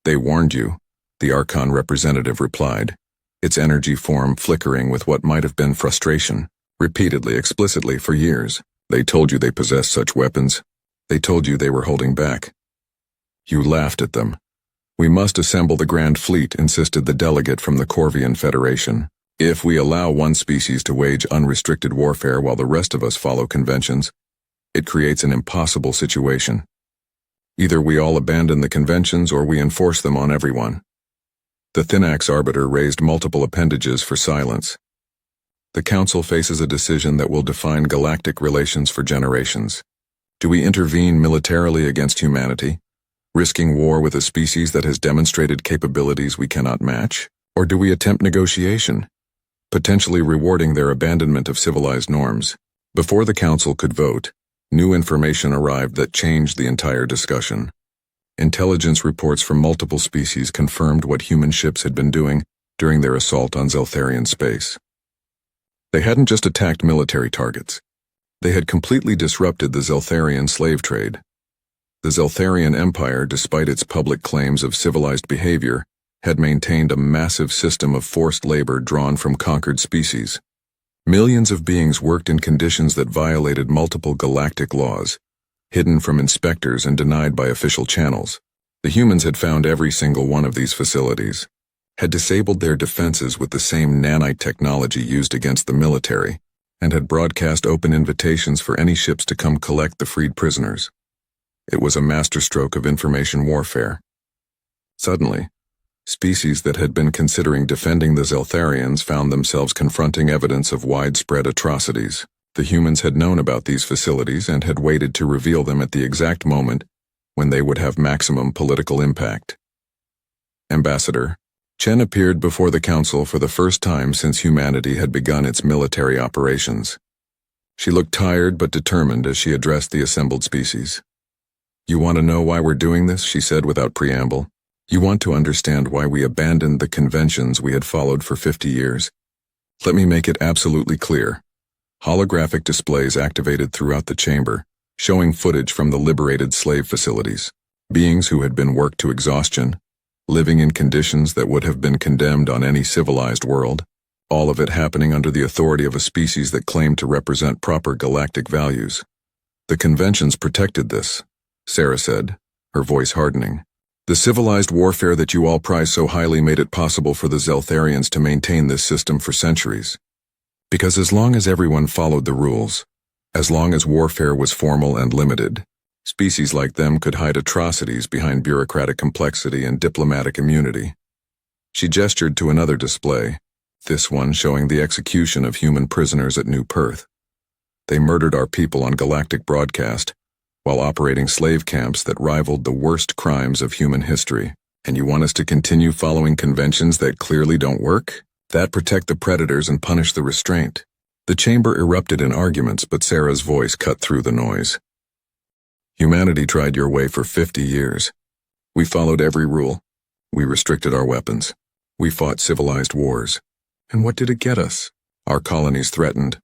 "They warned you," the Archon representative replied, its energy form flickering with what might have been frustration, repeatedly, explicitly for years. "They told you they possessed such weapons. They told you they were holding back. You laughed at them." "We must assemble the Grand Fleet," insisted the delegate from the Corvian Federation. "If we allow one species to wage unrestricted warfare while the rest of us follow conventions, it creates an impossible situation. Either we all abandon the conventions or we enforce them on everyone." The Thinax Arbiter raised multiple appendages for silence. "The Council faces a decision that will define galactic relations for generations. Do we intervene militarily against humanity, risking war with a species that has demonstrated capabilities we cannot match? Or do we attempt negotiation, potentially rewarding their abandonment of civilized norms?" Before the Council could vote, new information arrived that changed the entire discussion. Intelligence reports from multiple species confirmed what human ships had been doing during their assault on Zeltharian space. They hadn't just attacked military targets. They had completely disrupted the Zeltharian slave trade. The Zeltharian Empire, despite its public claims of civilized behavior, had maintained a massive system of forced labor drawn from conquered species. Millions of beings worked in conditions that violated multiple galactic laws, hidden from inspectors and denied by official channels. The humans had found every single one of these facilities, had disabled their defenses with the same nanite technology used against the military, and had broadcast open invitations for any ships to come collect the freed prisoners. It was a masterstroke of information warfare. Suddenly, species that had been considering defending the Zeltharians found themselves confronting evidence of widespread atrocities. The humans had known about these facilities and had waited to reveal them at the exact moment when they would have maximum political impact. Ambassador, Chen appeared before the Council for the first time since humanity had begun its military operations. She looked tired but determined as she addressed the assembled species. "You want to know why we're doing this?" she said without preamble. "You want to understand why we abandoned the conventions we had followed for 50 years? Let me make it absolutely clear." Holographic displays activated throughout the chamber, showing footage from the liberated slave facilities. Beings who had been worked to exhaustion, living in conditions that would have been condemned on any civilized world, all of it happening under the authority of a species that claimed to represent proper galactic values. "The conventions protected this," Sarah said, her voice hardening. "The civilized warfare that you all prize so highly made it possible for the Zeltharians to maintain this system for centuries. Because as long as everyone followed the rules, as long as warfare was formal and limited, species like them could hide atrocities behind bureaucratic complexity and diplomatic immunity." She gestured to another display, this one showing the execution of human prisoners at New Perth. "They murdered our people on galactic broadcast, while operating slave camps that rivaled the worst crimes of human history. And you want us to continue following conventions that clearly don't work? That protect the predators and punish the restraint?" The chamber erupted in arguments, but Sarah's voice cut through the noise. "Humanity tried your way for 50 years. We followed every rule. We restricted our weapons. We fought civilized wars. And what did it get us? Our colonies threatened.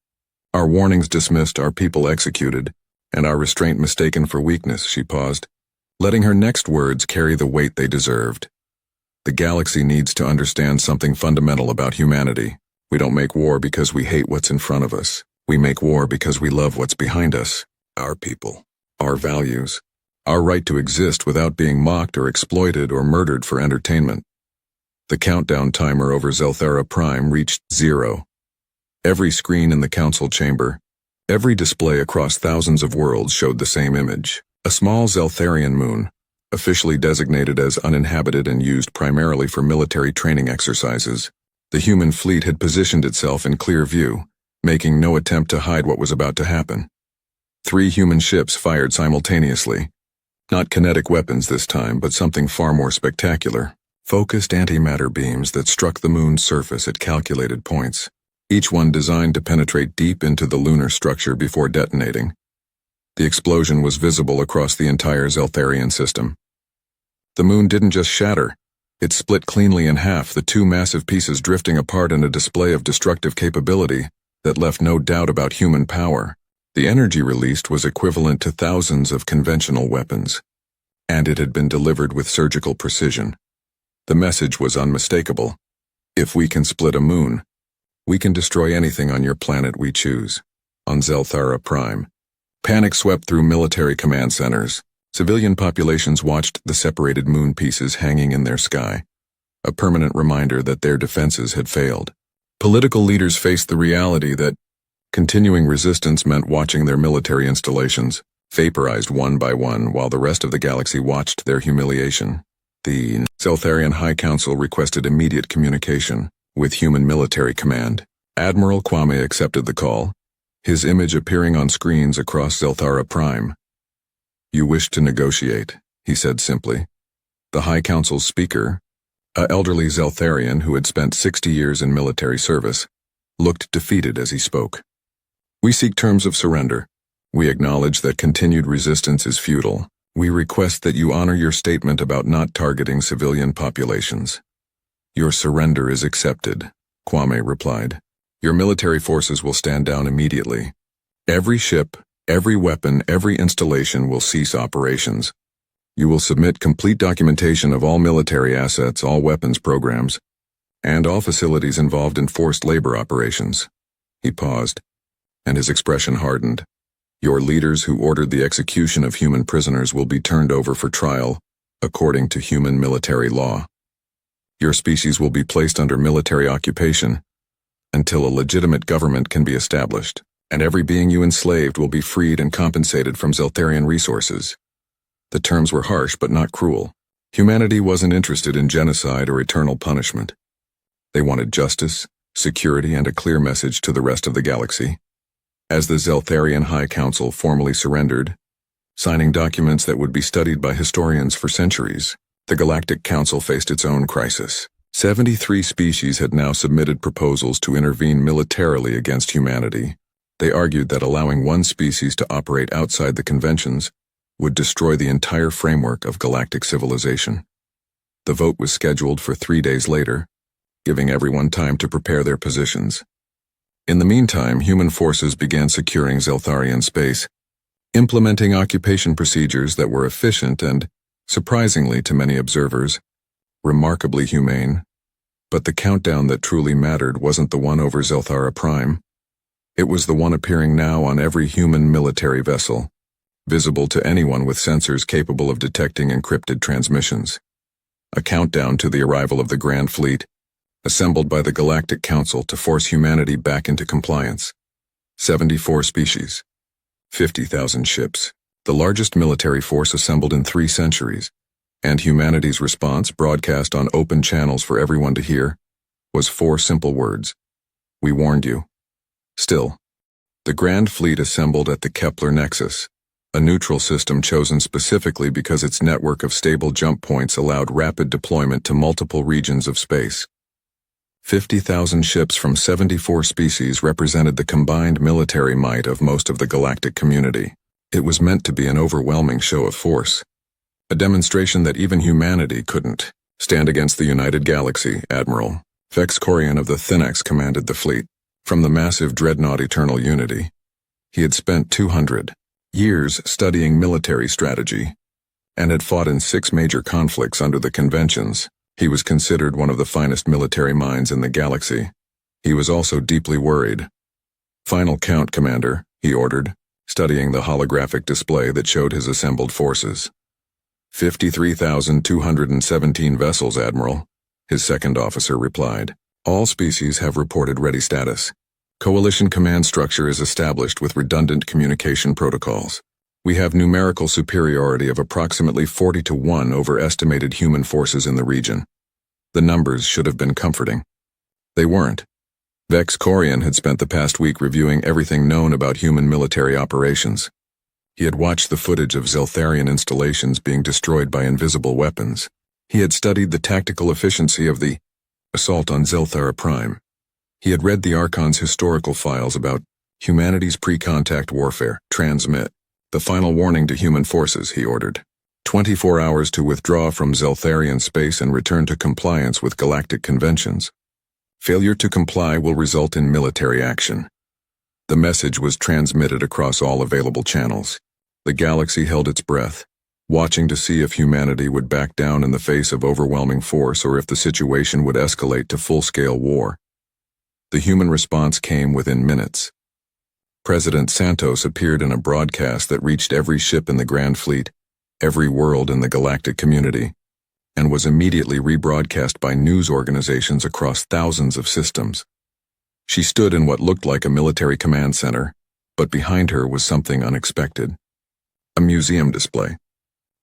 Our warnings dismissed, our people executed, and our restraint mistaken for weakness." She paused, letting her next words carry the weight they deserved. "The galaxy needs to understand something fundamental about humanity. We don't make war because we hate what's in front of us. We make war because we love what's behind us. Our people, our values, our right to exist without being mocked or exploited or murdered for entertainment." The countdown timer over Zelthara Prime reached 0. Every screen in the council chamber, Every display across thousands of worlds showed the same image. A small Zeltharian moon, officially designated as uninhabited and used primarily for military training exercises. The human fleet had positioned itself in clear view, making no attempt to hide what was about to happen. 3 human ships fired simultaneously. Not kinetic weapons this time, but something far more spectacular. Focused antimatter beams that struck the moon's surface at calculated points, each one designed to penetrate deep into the lunar structure before detonating. The explosion was visible across the entire Zeltharian system. The moon didn't just shatter, it split cleanly in half, the 2 massive pieces drifting apart in a display of destructive capability that left no doubt about human power. The energy released was equivalent to thousands of conventional weapons, and it had been delivered with surgical precision. The message was unmistakable. If we can split a moon, we can destroy anything on your planet we choose. On Zelthara Prime, panic swept through military command centers. Civilian populations watched the separated moon pieces hanging in their sky, a permanent reminder that their defenses had failed. Political leaders faced the reality that continuing resistance meant watching their military installations vaporized one by one while the rest of the galaxy watched their humiliation. The Zeltharian High Council requested immediate communication with human military command. Admiral Kwame accepted the call, his image appearing on screens across Zelthara Prime. "You wish to negotiate," he said simply. The High Council's speaker, an elderly Zeltharian who had spent 60 years in military service, looked defeated as he spoke. "We seek terms of surrender. We acknowledge that continued resistance is futile. We request that you honor your statement about not targeting civilian populations." "Your surrender is accepted," Kwame replied. "Your military forces will stand down immediately. Every ship, every weapon, every installation will cease operations. You will submit complete documentation of all military assets, all weapons programs, and all facilities involved in forced labor operations." He paused, and his expression hardened. "Your leaders who ordered the execution of human prisoners will be turned over for trial, according to human military law. Your species will be placed under military occupation until a legitimate government can be established, and every being you enslaved will be freed and compensated from Zeltharian resources." The terms were harsh but not cruel. Humanity wasn't interested in genocide or eternal punishment. They wanted justice, security, and a clear message to the rest of the galaxy. As the Zeltharian High Council formally surrendered, signing documents that would be studied by historians for centuries, the Galactic Council faced its own crisis. 73 species had now submitted proposals to intervene militarily against humanity. They argued that allowing one species to operate outside the conventions would destroy the entire framework of galactic civilization. The vote was scheduled for 3 days later, giving everyone time to prepare their positions. In the meantime, human forces began securing Zeltharian space, implementing occupation procedures that were efficient and, surprisingly to many observers, remarkably humane. But the countdown that truly mattered wasn't the one over Zelthara Prime. It was the one appearing now on every human military vessel, visible to anyone with sensors capable of detecting encrypted transmissions. A countdown to the arrival of the Grand Fleet, assembled by the Galactic Council to force humanity back into compliance. 74 species, 50,000 ships, the largest military force assembled in 3 centuries, and humanity's response, broadcast on open channels for everyone to hear, was 4 simple words: "We warned you." Still, the Grand Fleet assembled at the Kepler Nexus, a neutral system chosen specifically because its network of stable jump points allowed rapid deployment to multiple regions of space. 50,000 ships from 74 species represented the combined military might of most of the galactic community. It was meant to be an overwhelming show of force, a demonstration that even humanity couldn't stand against the United Galaxy. Admiral Vex Corian of the Thynex commanded the fleet. From the massive dreadnought Eternal Unity, he had spent 200 years studying military strategy and had fought in 6 major conflicts under the conventions. He was considered one of the finest military minds in the galaxy. He was also deeply worried. "Final count, Commander," he ordered, studying the holographic display that showed his assembled forces. 53,217 vessels, Admiral, his second officer replied. "All species have reported ready status. Coalition command structure is established with redundant communication protocols. We have numerical superiority of approximately 40 to 1 over estimated human forces in the region. The numbers should have been comforting. They weren't. Vex Corian had spent the past week reviewing everything known about human military operations. He had watched the footage of Zeltharian installations being destroyed by invisible weapons. He had studied the tactical efficiency of the assault on Zelthara Prime. He had read the Archon's historical files about humanity's pre-contact warfare. Transmit the final warning to human forces, he ordered. 24 hours to withdraw from Zeltharian space and return to compliance with galactic conventions. Failure to comply will result in military action. The message was transmitted across all available channels. The galaxy held its breath, watching to see if humanity would back down in the face of overwhelming force or if the situation would escalate to full-scale war. The human response came within minutes. President Santos appeared in a broadcast that reached every ship in the Grand Fleet, every world in the galactic community, and was immediately rebroadcast by news organizations across thousands of systems. She stood in what looked like a military command center, but behind her was something unexpected. A museum display.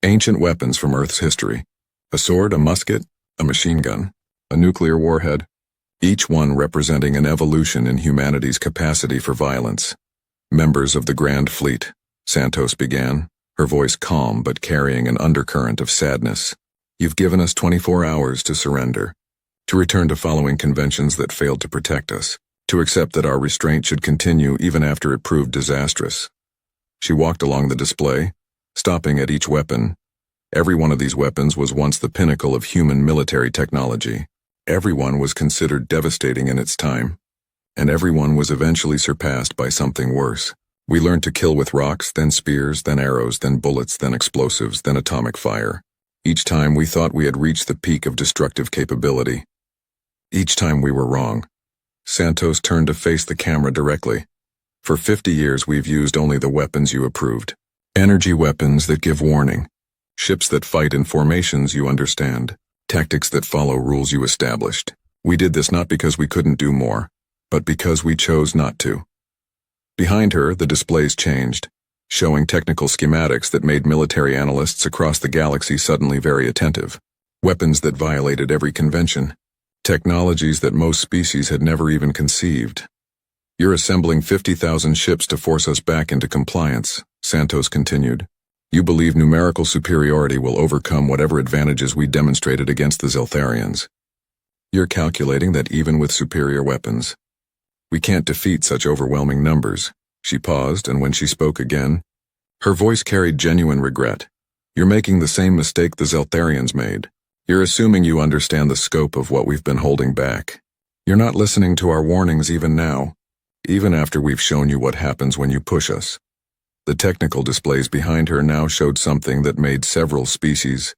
Ancient weapons from Earth's history. A sword, a musket, a machine gun, a nuclear warhead, each one representing an evolution in humanity's capacity for violence. Members of the Grand Fleet, Santos began, her voice calm but carrying an undercurrent of sadness. You've given us 24 hours to surrender, to return to following conventions that failed to protect us, to accept that our restraint should continue even after it proved disastrous. She walked along the display, stopping at each weapon. Every one of these weapons was once the pinnacle of human military technology. Every one was considered devastating in its time, and every one was eventually surpassed by something worse. We learned to kill with rocks, then spears, then arrows, then bullets, then explosives, then atomic fire. Each time we thought we had reached the peak of destructive capability. Each time we were wrong. Santos turned to face the camera directly. For 50 years we've used only the weapons you approved. Energy weapons that give warning. Ships that fight in formations you understand. Tactics that follow rules you established. We did this not because we couldn't do more, but because we chose not to. Behind her, the displays changed, showing technical schematics that made military analysts across the galaxy suddenly very attentive. Weapons that violated every convention. Technologies that most species had never even conceived. You're assembling 50,000 ships to force us back into compliance, Santos continued. You believe numerical superiority will overcome whatever advantages we demonstrated against the Zeltharians. You're calculating that even with superior weapons, we can't defeat such overwhelming numbers. She paused, and when she spoke again, her voice carried genuine regret. You're making the same mistake the Zeltharians made. You're assuming you understand the scope of what we've been holding back. You're not listening to our warnings even now, even after we've shown you what happens when you push us. The technical displays behind her now showed something that made several species.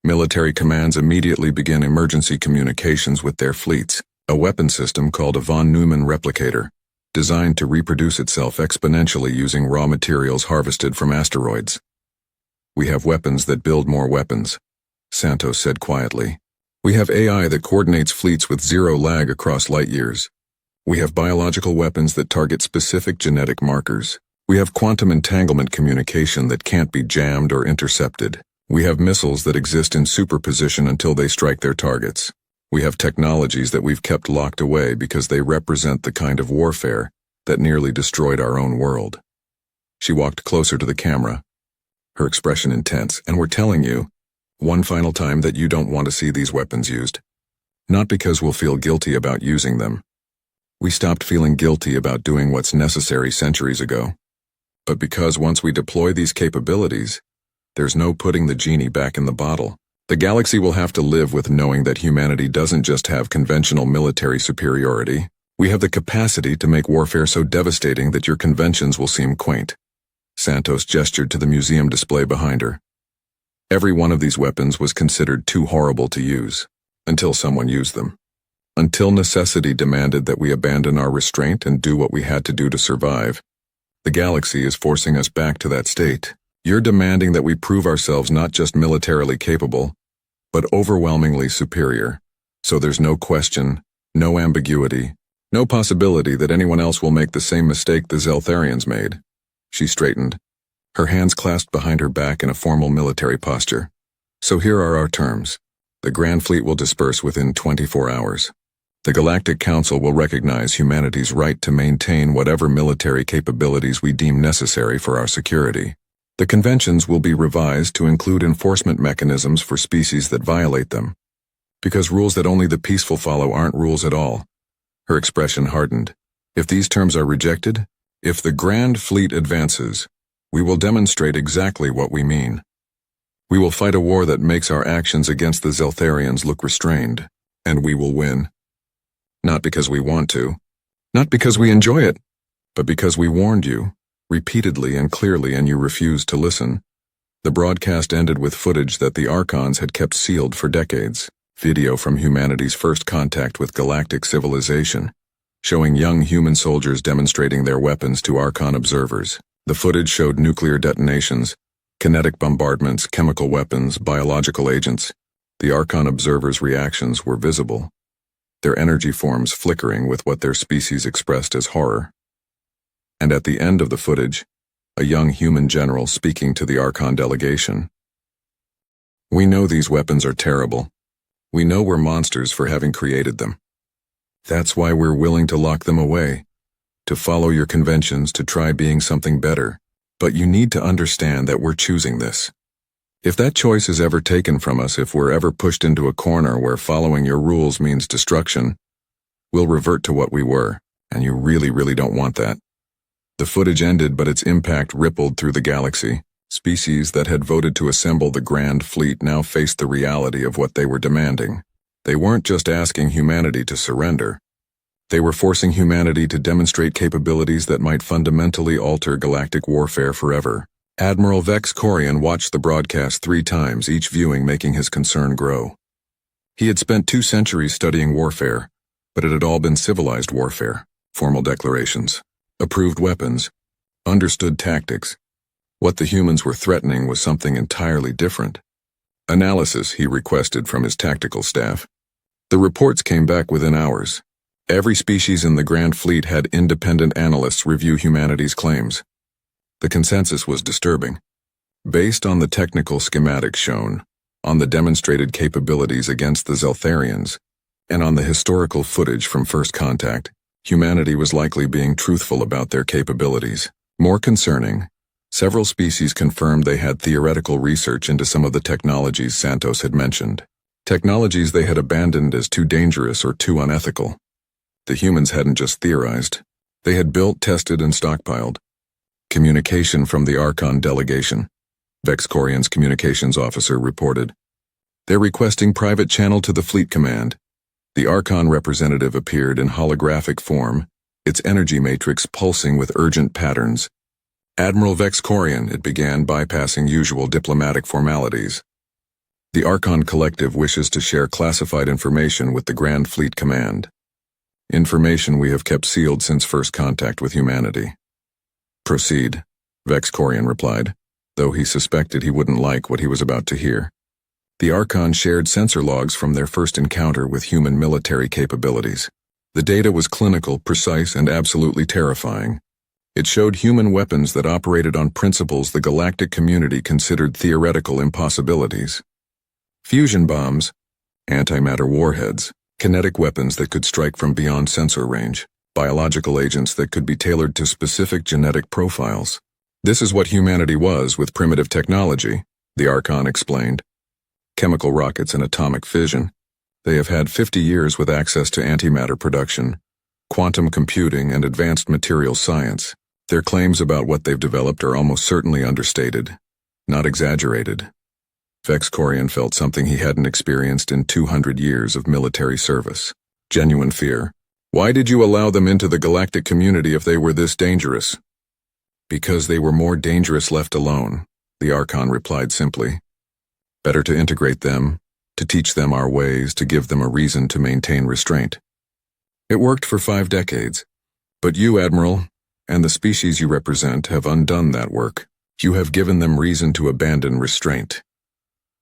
Military commands immediately began emergency communications with their fleets, a weapon system called a von Neumann replicator, designed to reproduce itself exponentially using raw materials harvested from asteroids. We have weapons that build more weapons, Santos said quietly. We have AI that coordinates fleets with zero lag across light years. We have biological weapons that target specific genetic markers. We have quantum entanglement communication that can't be jammed or intercepted. We have missiles that exist in superposition until they strike their targets. We have technologies that we've kept locked away because they represent the kind of warfare that nearly destroyed our own world. She walked closer to the camera, her expression intense. And we're telling you, one final time, that you don't want to see these weapons used. Not because we'll feel guilty about using them. We stopped feeling guilty about doing what's necessary centuries ago. But because once we deploy these capabilities, there's no putting the genie back in the bottle. The galaxy will have to live with knowing that humanity doesn't just have conventional military superiority. We have the capacity to make warfare so devastating that your conventions will seem quaint. Santos gestured to the museum display behind her. Every one of these weapons was considered too horrible to use, until someone used them. Until necessity demanded that we abandon our restraint and do what we had to do to survive. The galaxy is forcing us back to that state. You're demanding that we prove ourselves not just militarily capable, but overwhelmingly superior. So there's no question, no ambiguity, No possibility that anyone else will make the same mistake the Zeltharians made. She straightened, her hands clasped behind her back in a formal military posture. So here are our terms. The Grand Fleet will disperse within 24 hours. The Galactic Council will recognize humanity's right to maintain whatever military capabilities we deem necessary for our security. The conventions will be revised to include enforcement mechanisms for species that violate them. Because rules that only the peaceful follow aren't rules at all. Her expression hardened. If these terms are rejected, if the Grand Fleet advances, we will demonstrate exactly what we mean. We will fight a war that makes our actions against the Zeltharians look restrained, and we will win. Not because we want to, not because we enjoy it, but because we warned you, repeatedly and clearly, and you refused to listen. The broadcast ended with footage that the Archons had kept sealed for decades, video from humanity's first contact with galactic civilization, showing young human soldiers demonstrating their weapons to Archon observers. The footage showed nuclear detonations, kinetic bombardments, chemical weapons, biological agents. The Archon observers' reactions were visible, their energy forms flickering with what their species expressed as horror. And at the end of the footage, a young human general speaking to the Archon delegation. We know these weapons are terrible. We know we're monsters for having created them. That's why we're willing to lock them away, to follow your conventions, to try being something better. But you need to understand that we're choosing this. If that choice is ever taken from us, if we're ever pushed into a corner where following your rules means destruction, we'll revert to what we were, and you really, really don't want that. The footage ended, but its impact rippled through the galaxy. Species that had voted to assemble the Grand Fleet now faced the reality of what they were demanding. They weren't just asking humanity to surrender. They were forcing humanity to demonstrate capabilities that might fundamentally alter galactic warfare forever. Admiral Vex Corian watched the broadcast 3 times, each viewing making his concern grow. He had spent 2 centuries studying warfare, but it had all been civilized warfare, formal declarations, approved weapons, understood tactics. What the humans were threatening was something entirely different. Analysis, he requested from his tactical staff. The reports came back within hours. Every species in the Grand Fleet had independent analysts review humanity's claims. The consensus was disturbing. Based on the technical schematics shown, on the demonstrated capabilities against the Zeltharians, and on the historical footage from first contact, humanity was likely being truthful about their capabilities. More concerning, several species confirmed they had theoretical research into some of the technologies Santos had mentioned. Technologies they had abandoned as too dangerous or too unethical. The humans hadn't just theorized. They had built, tested, and stockpiled. Communication from the Archon delegation. Vex Corian's communications officer reported. They're requesting private channel to the fleet command. The Archon representative appeared in holographic form, its energy matrix pulsing with urgent patterns. Admiral Vex Corian, it began, bypassing usual diplomatic formalities. The Archon Collective wishes to share classified information with the Grand Fleet Command. Information we have kept sealed since first contact with humanity. Proceed, Vex Corian replied, though he suspected he wouldn't like what he was about to hear. The Archon shared sensor logs from their first encounter with human military capabilities. The data was clinical, precise, and absolutely terrifying. It showed human weapons that operated on principles the galactic community considered theoretical impossibilities. Fusion bombs, antimatter warheads, kinetic weapons that could strike from beyond sensor range, biological agents that could be tailored to specific genetic profiles. This is what humanity was with primitive technology, the Archon explained. Chemical rockets and atomic fission. They have had 50 years with access to antimatter production, quantum computing, and advanced materials science. Their claims about what they've developed are almost certainly understated, not exaggerated. Vex Corian felt something he hadn't experienced in 200 years of military service. Genuine fear. Why did you allow them into the galactic community if they were this dangerous? Because they were more dangerous left alone, the Archon replied simply. Better to integrate them, to teach them our ways, to give them a reason to maintain restraint. It worked for 5 decades. But you, Admiral, and the species you represent have undone that work. You have given them reason to abandon restraint.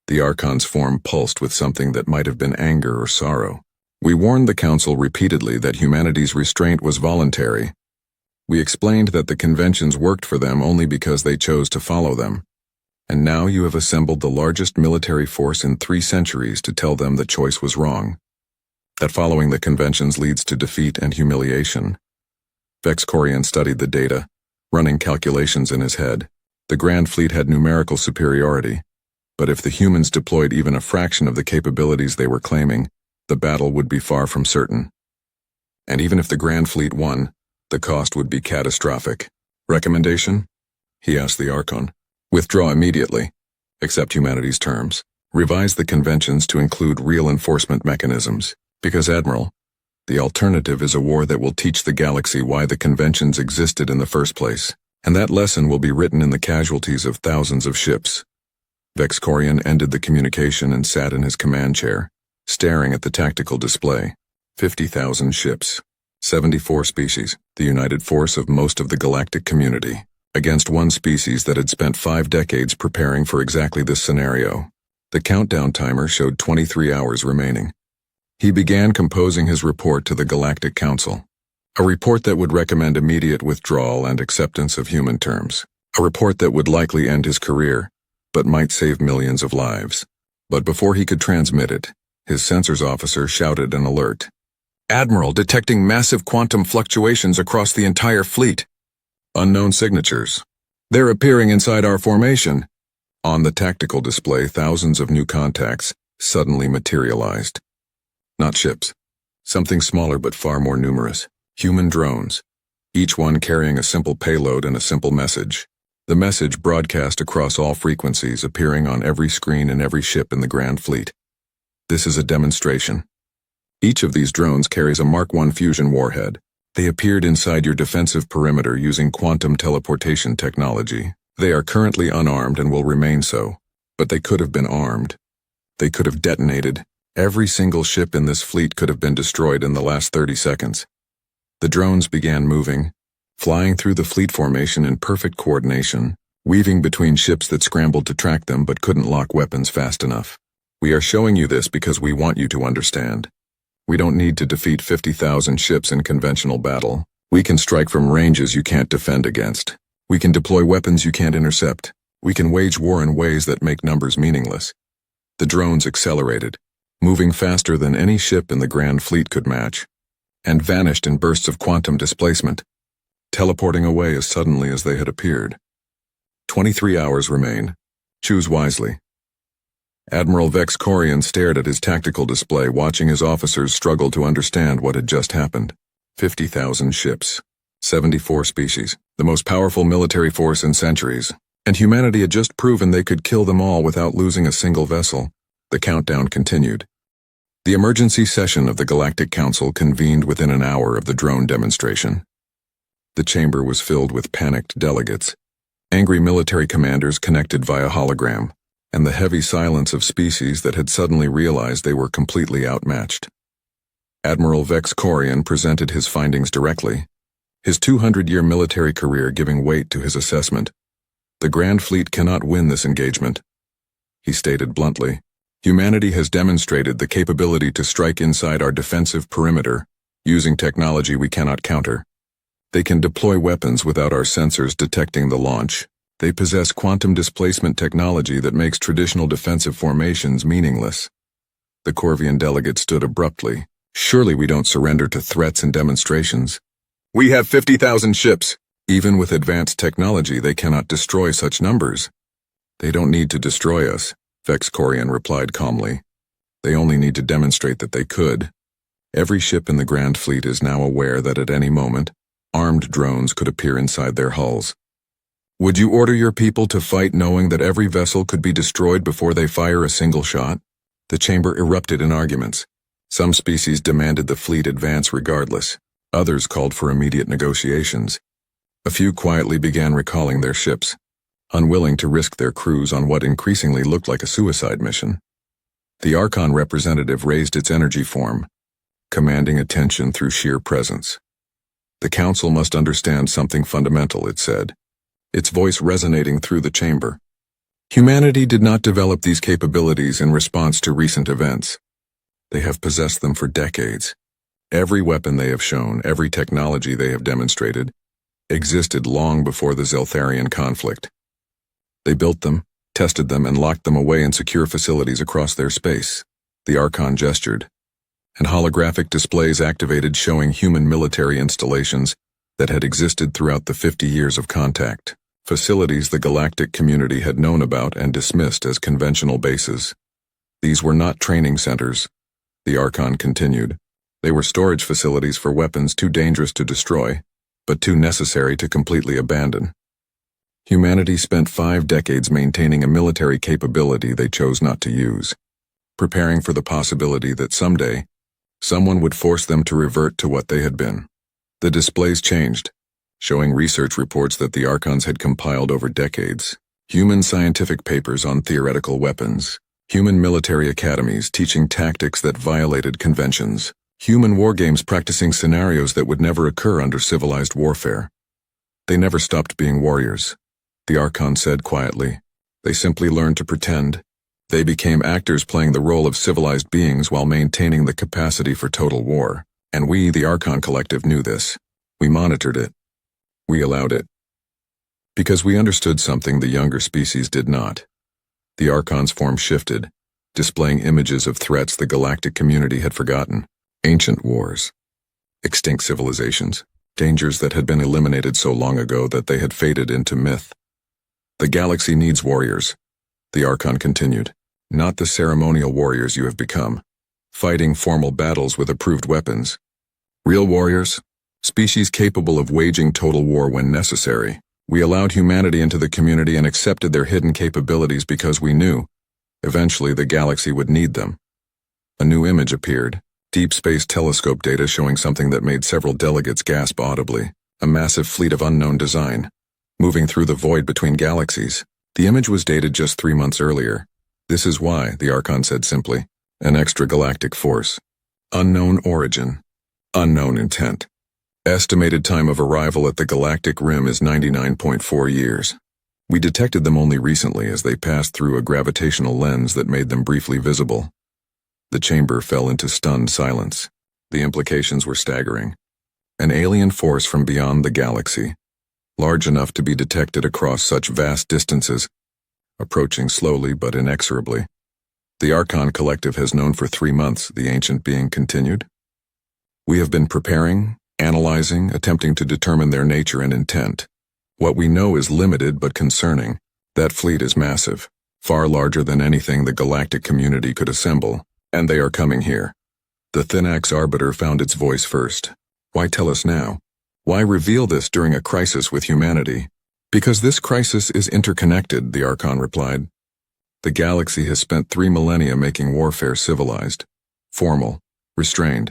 The Archon's form pulsed with something that might have been anger or sorrow. We warned the Council repeatedly that humanity's restraint was voluntary. We explained that the conventions worked for them only because they chose to follow them. And now you have assembled the largest military force in 3 centuries to tell them the choice was wrong. That following the conventions leads to defeat and humiliation. Vex Corian studied the data, running calculations in his head. The Grand Fleet had numerical superiority, but if the humans deployed even a fraction of the capabilities they were claiming, the battle would be far from certain. And even if the Grand Fleet won, the cost would be catastrophic. Recommendation? He asked the Archon. Withdraw immediately. Accept humanity's terms. Revise the conventions to include real enforcement mechanisms. Because, Admiral, the alternative is a war that will teach the galaxy why the conventions existed in the first place. And that lesson will be written in the casualties of thousands of ships. Vex Corian ended the communication and sat in his command chair, staring at the tactical display. 50,000 ships. 74 species, the united force of most of the galactic community, against one species that had spent 5 decades preparing for exactly this scenario. The countdown timer showed 23 hours remaining. He began composing his report to the Galactic Council. A report that would recommend immediate withdrawal and acceptance of human terms. A report that would likely end his career, but might save millions of lives. But before he could transmit it, his sensors officer shouted an alert. Admiral, detecting massive quantum fluctuations across the entire fleet. Unknown signatures. They're appearing inside our formation. On the tactical display, thousands of new contacts suddenly materialized. Not ships. Something smaller but far more numerous. Human drones. Each one carrying a simple payload and a simple message. The message broadcast across all frequencies, appearing on every screen in every ship in the Grand Fleet. This is a demonstration. Each of these drones carries a Mark I fusion warhead. They appeared inside your defensive perimeter using quantum teleportation technology. They are currently unarmed and will remain so. But they could have been armed. They could have detonated. Every single ship in this fleet could have been destroyed in the last 30 seconds. The drones began moving, flying through the fleet formation in perfect coordination, weaving between ships that scrambled to track them but couldn't lock weapons fast enough. We are showing you this because we want you to understand. We don't need to defeat 50,000 ships in conventional battle. We can strike from ranges you can't defend against. We can deploy weapons you can't intercept. We can wage war in ways that make numbers meaningless. The drones accelerated, moving faster than any ship in the Grand Fleet could match, and vanished in bursts of quantum displacement, teleporting away as suddenly as they had appeared. 23 hours remain. Choose wisely. Admiral Vex Corian stared at his tactical display, watching his officers struggle to understand what had just happened. 50,000 ships. 74 species. The most powerful military force in centuries. And humanity had just proven they could kill them all without losing a single vessel. The countdown continued. The emergency session of the Galactic Council convened within an hour of the drone demonstration. The chamber was filled with panicked delegates, angry military commanders connected via hologram, and the heavy silence of species that had suddenly realized they were completely outmatched. Admiral Vex Corian presented his findings directly, his 200-year military career giving weight to his assessment. The Grand Fleet cannot win this engagement. He stated bluntly, humanity has demonstrated the capability to strike inside our defensive perimeter, using technology we cannot counter. They can deploy weapons without our sensors detecting the launch. They possess quantum displacement technology that makes traditional defensive formations meaningless. The Corvian delegate stood abruptly. Surely we don't surrender to threats and demonstrations. We have 50,000 ships. Even with advanced technology, they cannot destroy such numbers. They don't need to destroy us, Vex Corian replied calmly. They only need to demonstrate that they could. Every ship in the Grand Fleet is now aware that at any moment, armed drones could appear inside their hulls. Would you order your people to fight knowing that every vessel could be destroyed before they fire a single shot? The chamber erupted in arguments. Some species demanded the fleet advance regardless. Others called for immediate negotiations. A few quietly began recalling their ships, unwilling to risk their crews on what increasingly looked like a suicide mission. The Archon representative raised its energy form, commanding attention through sheer presence. The Council must understand something fundamental, it said, its voice resonating through the chamber. Humanity did not develop these capabilities in response to recent events. They have possessed them for decades. Every weapon they have shown, every technology they have demonstrated, existed long before the Zeltharian conflict. They built them, tested them, and locked them away in secure facilities across their space. The Archon gestured, and holographic displays activated showing human military installations that had existed throughout the 50 years of contact. Facilities the galactic community had known about and dismissed as conventional bases. These were not training centers, the Archon continued. They were storage facilities for weapons too dangerous to destroy, but too necessary to completely abandon. Humanity spent 5 decades maintaining a military capability they chose not to use, preparing for the possibility that someday, someone would force them to revert to what they had been. The displays changed, showing research reports that the Archons had compiled over decades, human scientific papers on theoretical weapons, human military academies teaching tactics that violated conventions, human wargames practicing scenarios that would never occur under civilized warfare. They never stopped being warriors, the Archon said quietly. They simply learned to pretend. They became actors playing the role of civilized beings while maintaining the capacity for total war. And we, the Archon Collective, knew this. We monitored it. We allowed it. Because we understood something the younger species did not. The Archon's form shifted, displaying images of threats the galactic community had forgotten. Ancient wars, extinct civilizations, dangers that had been eliminated so long ago that they had faded into myth. The galaxy needs warriors, the Archon continued, not the ceremonial warriors you have become, fighting formal battles with approved weapons. Real warriors, species capable of waging total war when necessary. We allowed humanity into the community and accepted their hidden capabilities because we knew, eventually, the galaxy would need them. A new image appeared. Deep space telescope data showing something that made several delegates gasp audibly. A massive fleet of unknown design, moving through the void between galaxies. The image was dated just 3 months earlier. This is why, the Archon said simply. An extragalactic force. Unknown origin. Unknown intent. Estimated time of arrival at the galactic rim is 99.4 years. We detected them only recently as they passed through a gravitational lens that made them briefly visible. The chamber fell into stunned silence. The implications were staggering. An alien force from beyond the galaxy, large enough to be detected across such vast distances, approaching slowly but inexorably. The Archon Collective has known for 3 months, the ancient being continued. We have been preparing, analyzing, attempting to determine their nature and intent. What we know is limited but concerning. That fleet is massive, far larger than anything the galactic community could assemble. And they are coming here. The Thynax Arbiter found its voice first. Why tell us now? Why reveal this during a crisis with humanity? Because this crisis is interconnected, the Archon replied. The galaxy has spent 3 millennia making warfare civilized, formal, restrained.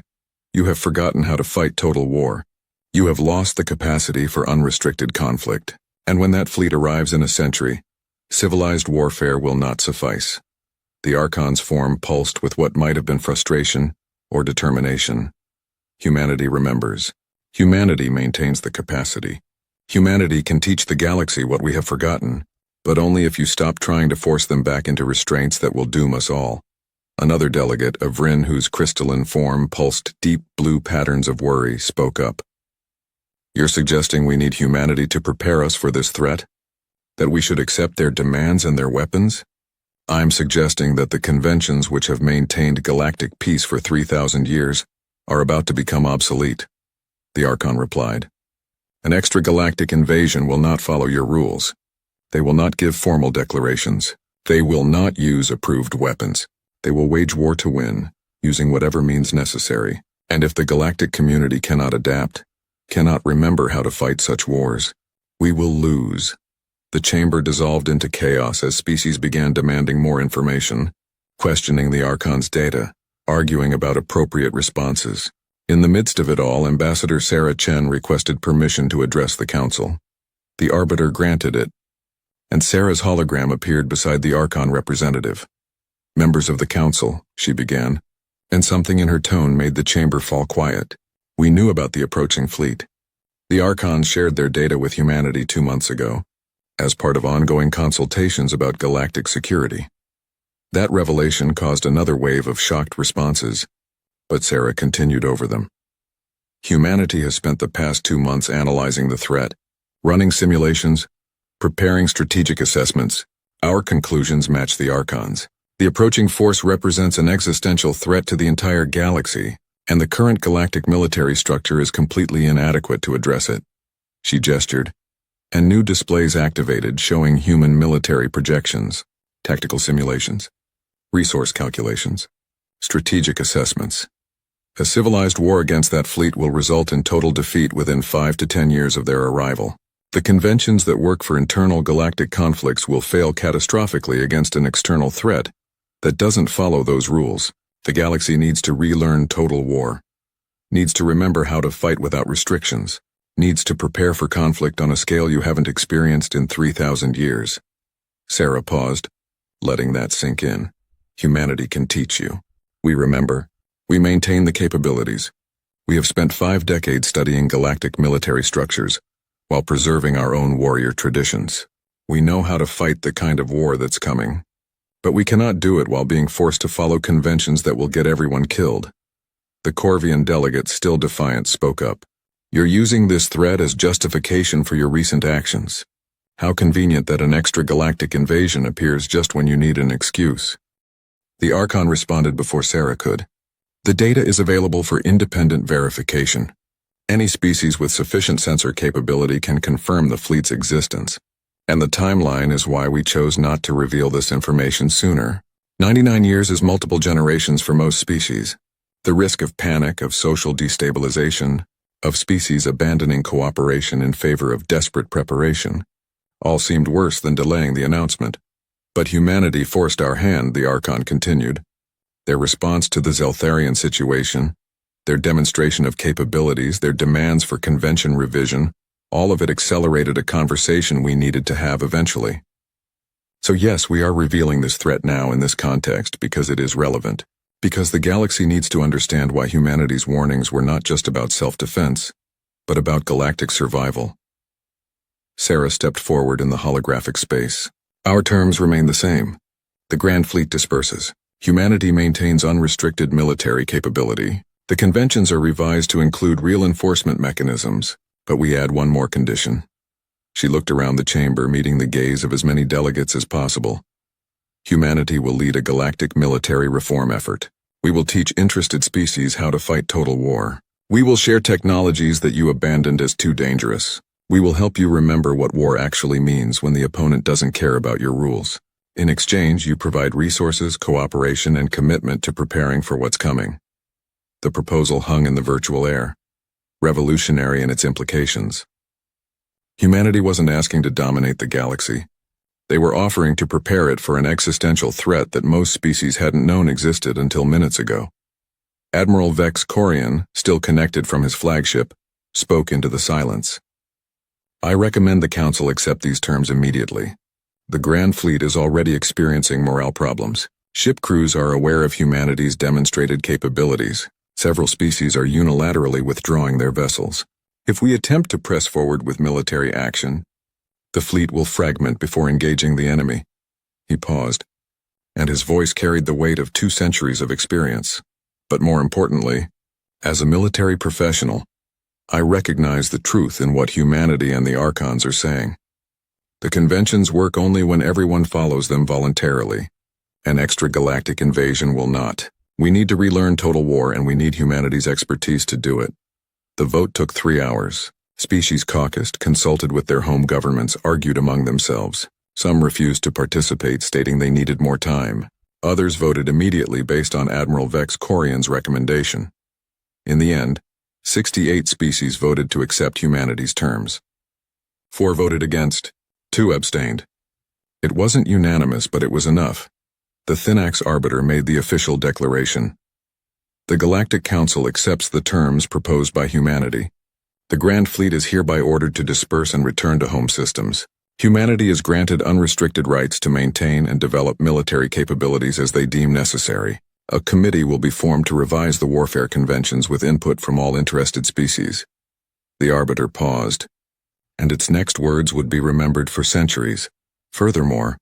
You have forgotten how to fight total war. You have lost the capacity for unrestricted conflict. And when that fleet arrives in a century, civilized warfare will not suffice. The Archon's form pulsed with what might have been frustration or determination. Humanity remembers. Humanity maintains the capacity. Humanity can teach the galaxy what we have forgotten, but only if you stop trying to force them back into restraints that will doom us all. Another delegate, a Vryn whose crystalline form pulsed deep blue patterns of worry, spoke up. You're suggesting we need humanity to prepare us for this threat? That we should accept their demands and their weapons? I'm suggesting that the conventions which have maintained galactic peace for 3,000 years are about to become obsolete, the Archon replied. An extragalactic invasion will not follow your rules. They will not give formal declarations. They will not use approved weapons. They will wage war to win, using whatever means necessary. And if the galactic community cannot adapt, cannot remember how to fight such wars, we will lose. The chamber dissolved into chaos as species began demanding more information, questioning the Archon's data, arguing about appropriate responses. In the midst of it all, Ambassador Sarah Chen requested permission to address the Council. The Arbiter granted it, and Sarah's hologram appeared beside the Archon representative. Members of the Council, she began, and something in her tone made the chamber fall quiet. We knew about the approaching fleet. The Archons shared their data with humanity 2 months ago, as part of ongoing consultations about galactic security. That revelation caused another wave of shocked responses, but Sarah continued over them. Humanity has spent the past 2 months analyzing the threat, running simulations, preparing strategic assessments. Our conclusions match the Archon's. The approaching force represents an existential threat to the entire galaxy, and the current galactic military structure is completely inadequate to address it. She gestured, and new displays activated showing human military projections, tactical simulations, resource calculations, strategic assessments. A civilized war against that fleet will result in total defeat within 5 to 10 years of their arrival. The conventions that work for internal galactic conflicts will fail catastrophically against an external threat that doesn't follow those rules. The galaxy needs to relearn total war, needs to remember how to fight without restrictions, needs to prepare for conflict on a scale you haven't experienced in 3,000 years. Sarah paused, letting that sink in. Humanity can teach you. We remember. We maintain the capabilities. We have spent 5 decades studying galactic military structures, while preserving our own warrior traditions. We know how to fight the kind of war that's coming. But we cannot do it while being forced to follow conventions that will get everyone killed. The Corvian delegate, still defiant, spoke up. You're using this threat as justification for your recent actions. How convenient that an extragalactic invasion appears just when you need an excuse. The Archon responded before Sarah could. The data is available for independent verification. Any species with sufficient sensor capability can confirm the fleet's existence. And the timeline is why we chose not to reveal this information sooner. 99 years is multiple generations for most species. The risk of panic, of social destabilization, of species abandoning cooperation in favor of desperate preparation, all seemed worse than delaying the announcement. But humanity forced our hand, the Archon continued. Their response to the Zeltharian situation, their demonstration of capabilities, their demands for convention revision, all of it accelerated a conversation we needed to have eventually. So yes, we are revealing this threat now in this context because it is relevant, because the galaxy needs to understand why humanity's warnings were not just about self-defense, but about galactic survival. Sarah stepped forward in the holographic space. Our terms remain the same. The Grand Fleet disperses. Humanity maintains unrestricted military capability. The conventions are revised to include real enforcement mechanisms, but we add one more condition. She looked around the chamber, meeting the gaze of as many delegates as possible. Humanity will lead a galactic military reform effort. We will teach interested species how to fight total war. We will share technologies that you abandoned as too dangerous. We will help you remember what war actually means when the opponent doesn't care about your rules. In exchange, you provide resources, cooperation, and commitment to preparing for what's coming. The proposal hung in the virtual air, revolutionary in its implications. Humanity wasn't asking to dominate the galaxy. They were offering to prepare it for an existential threat that most species hadn't known existed until minutes ago. Admiral Vex Corian, still connected from his flagship, spoke into the silence. I recommend the Council accept these terms immediately. The Grand Fleet is already experiencing morale problems. Ship crews are aware of humanity's demonstrated capabilities. Several species are unilaterally withdrawing their vessels. If we attempt to press forward with military action, the fleet will fragment before engaging the enemy. He paused, and his voice carried the weight of 2 centuries of experience. But more importantly, as a military professional, I recognize the truth in what humanity and the Archons are saying. The conventions work only when everyone follows them voluntarily. An extragalactic invasion will not. We need to relearn total war, and we need humanity's expertise to do it. The vote took 3 hours. Species caucused, consulted with their home governments, argued among themselves. Some refused to participate, stating they needed more time. Others voted immediately based on Admiral Vex Corian's recommendation. In the end, 68 species voted to accept humanity's terms. 4 voted against, 2 abstained. It wasn't unanimous, but it was enough. The Thinax Arbiter made the official declaration. The Galactic Council accepts the terms proposed by humanity. The Grand Fleet is hereby ordered to disperse and return to home systems. Humanity is granted unrestricted rights to maintain and develop military capabilities as they deem necessary. A committee will be formed to revise the warfare conventions with input from all interested species. The Arbiter paused, and its next words would be remembered for centuries. Furthermore,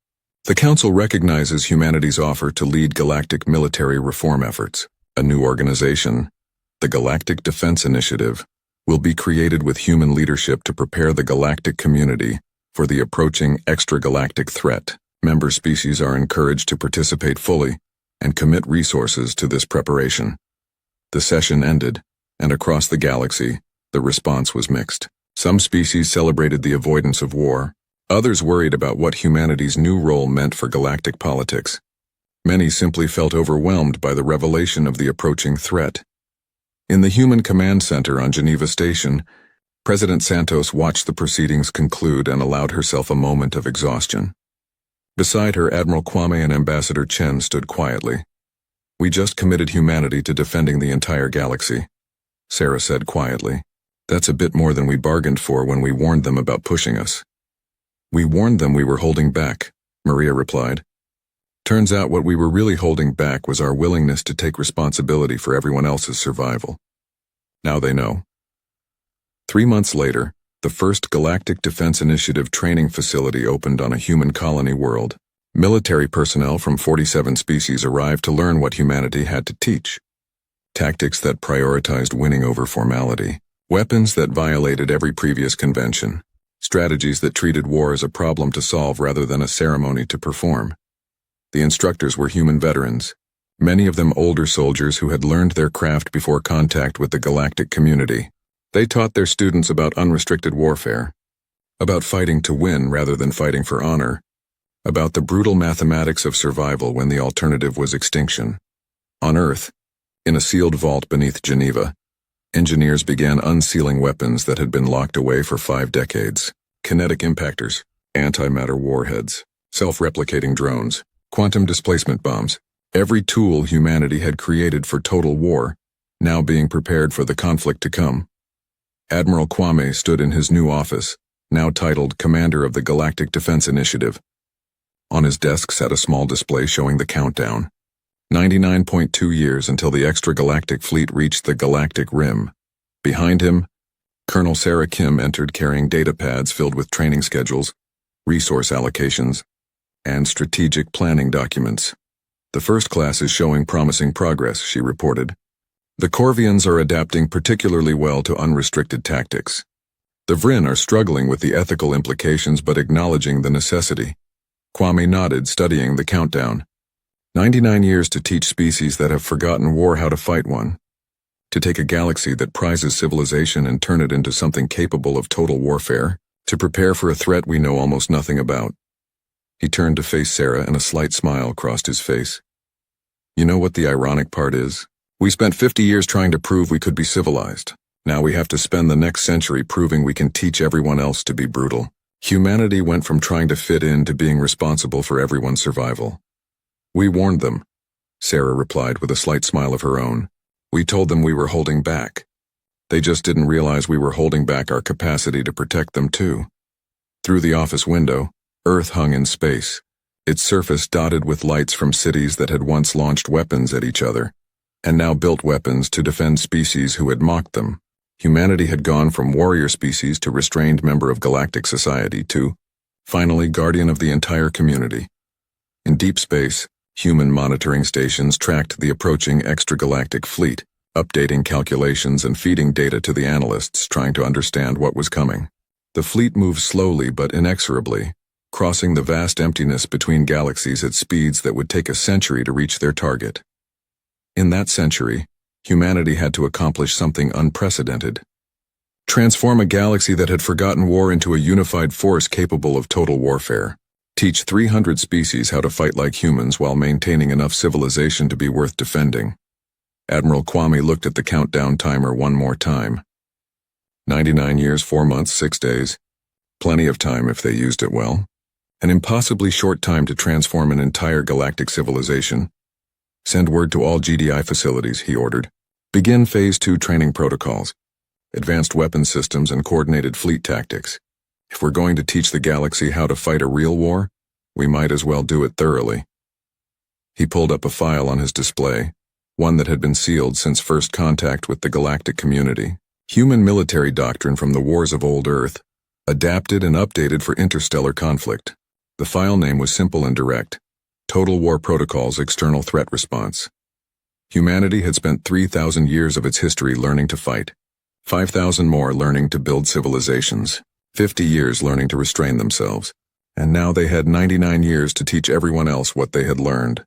The Council recognizes humanity's offer to lead galactic military reform efforts. A new organization, the Galactic Defense Initiative, will be created with human leadership to prepare the galactic community for the approaching extragalactic threat. Member species are encouraged to participate fully and commit resources to this preparation. The session ended, and across the galaxy, the response was mixed. Some species celebrated the avoidance of war. Others worried about what humanity's new role meant for galactic politics. Many simply felt overwhelmed by the revelation of the approaching threat. In the Human Command Center on Geneva Station, President Santos watched the proceedings conclude and allowed herself a moment of exhaustion. Beside her, Admiral Kwame and Ambassador Chen stood quietly. "We just committed humanity to defending the entire galaxy," Sarah said quietly. "That's a bit more than we bargained for when we warned them about pushing us." "We warned them we were holding back," Maria replied. "Turns out what we were really holding back was our willingness to take responsibility for everyone else's survival. Now they know." 3 months later, the first Galactic Defense Initiative training facility opened on a human colony world. Military personnel from 47 species arrived to learn what humanity had to teach. Tactics that prioritized winning over formality. Weapons that violated every previous convention. Strategies that treated war as a problem to solve rather than a ceremony to perform. The instructors were human veterans, many of them older soldiers who had learned their craft before contact with the galactic community. They taught their students about unrestricted warfare, about fighting to win rather than fighting for honor, about the brutal mathematics of survival when the alternative was extinction. On Earth, in a sealed vault beneath Geneva, engineers began unsealing weapons that had been locked away for 5 decades. Kinetic impactors, antimatter warheads, self-replicating drones, quantum displacement bombs. Every tool humanity had created for total war, now being prepared for the conflict to come. Admiral Kwame stood in his new office, now titled Commander of the Galactic Defense Initiative. On his desk sat a small display showing the countdown. 99.2 years until the extragalactic fleet reached the galactic rim. Behind him, Colonel Sarah Kim entered carrying data pads filled with training schedules, resource allocations, and strategic planning documents. "The first class is showing promising progress," she reported. "The Corvians are adapting particularly well to unrestricted tactics. The Vrin are struggling with the ethical implications but acknowledging the necessity." Kwame nodded, studying the countdown. 99 years to teach species that have forgotten war how to fight one. To take a galaxy that prizes civilization and turn it into something capable of total warfare. To prepare for a threat we know almost nothing about. He turned to face Sarah and a slight smile crossed his face. "You know what the ironic part is? We spent 50 years trying to prove we could be civilized. Now we have to spend the next century proving we can teach everyone else to be brutal. Humanity went from trying to fit in to being responsible for everyone's survival." "We warned them," Sarah replied with a slight smile of her own. "We told them we were holding back. They just didn't realize we were holding back our capacity to protect them too." Through the office window, Earth hung in space, its surface dotted with lights from cities that had once launched weapons at each other, and now built weapons to defend species who had mocked them. Humanity had gone from warrior species to restrained member of galactic society to, finally, guardian of the entire community. In deep space, human monitoring stations tracked the approaching extragalactic fleet, updating calculations and feeding data to the analysts trying to understand what was coming. The fleet moved slowly but inexorably, crossing the vast emptiness between galaxies at speeds that would take a century to reach their target. In that century, humanity had to accomplish something unprecedented. Transform a galaxy that had forgotten war into a unified force capable of total warfare. Teach 300 species how to fight like humans while maintaining enough civilization to be worth defending. Admiral Kwame looked at the countdown timer one more time. 99 years, 4 months, 6 days. Plenty of time if they used it well. An impossibly short time to transform an entire galactic civilization. "Send word to all GDI facilities," he ordered. "Begin Phase 2 training protocols. Advanced weapons systems and coordinated fleet tactics. If we're going to teach the galaxy how to fight a real war, we might as well do it thoroughly." He pulled up a file on his display, one that had been sealed since first contact with the galactic community. Human military doctrine from the wars of old Earth, adapted and updated for interstellar conflict. The file name was simple and direct: Total War Protocols External Threat Response. Humanity had spent 3,000 years of its history learning to fight, 5,000 more learning to build civilizations, 50 years learning to restrain themselves, and now they had 99 years to teach everyone else what they had learned.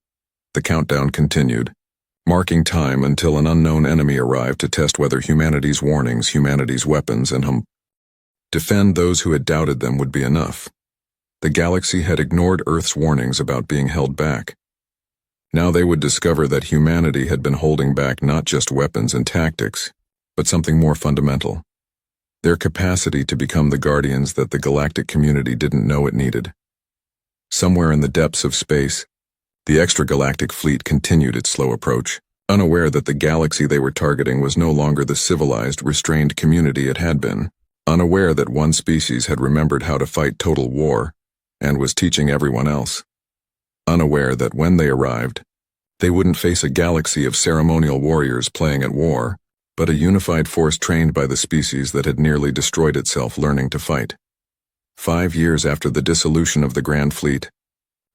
The countdown continued, marking time until an unknown enemy arrived to test whether humanity's warnings, humanity's weapons, and defend those who had doubted them would be enough. The galaxy had ignored Earth's warnings about being held back. Now they would discover that humanity had been holding back not just weapons and tactics, but something more fundamental: their capacity to become the guardians that the galactic community didn't know it needed. Somewhere in the depths of space, the extragalactic fleet continued its slow approach, unaware that the galaxy they were targeting was no longer the civilized, restrained community it had been, unaware that one species had remembered how to fight total war and was teaching everyone else, unaware that when they arrived, they wouldn't face a galaxy of ceremonial warriors playing at war, but a unified force trained by the species that had nearly destroyed itself learning to fight. 5 years after the dissolution of the Grand Fleet,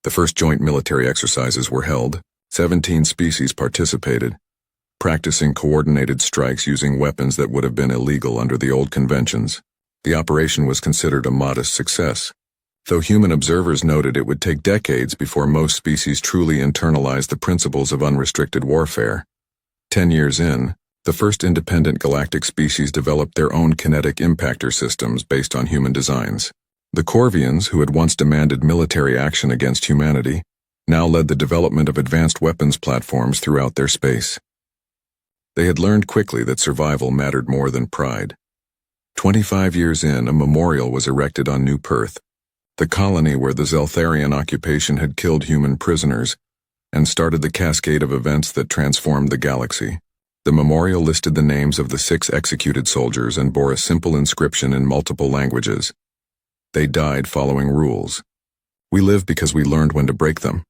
the first joint military exercises were held. 17 species participated, practicing coordinated strikes using weapons that would have been illegal under the old conventions. The operation was considered a modest success, though human observers noted it would take decades before most species truly internalized the principles of unrestricted warfare. 10 years in, the first independent galactic species developed their own kinetic impactor systems based on human designs. The Corvians, who had once demanded military action against humanity, now led the development of advanced weapons platforms throughout their space. They had learned quickly that survival mattered more than pride. 25 years in, a memorial was erected on New Perth, the colony where the Zeltharian occupation had killed human prisoners and started the cascade of events that transformed the galaxy. The memorial listed the names of the 6 executed soldiers and bore a simple inscription in multiple languages. They died following rules. We live because we learned when to break them.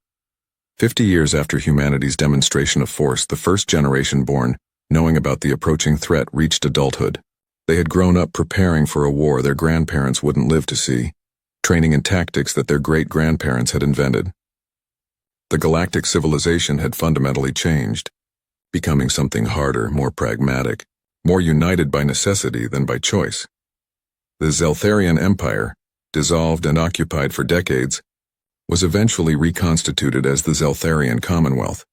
50 years after humanity's demonstration of force, the first generation born, knowing about the approaching threat, reached adulthood. They had grown up preparing for a war their grandparents wouldn't live to see, training in tactics that their great-grandparents had invented. The galactic civilization had fundamentally changed, becoming something harder, more pragmatic, more united by necessity than by choice. The Zeltharian Empire, dissolved and occupied for decades, was eventually reconstituted as the Zeltharian Commonwealth,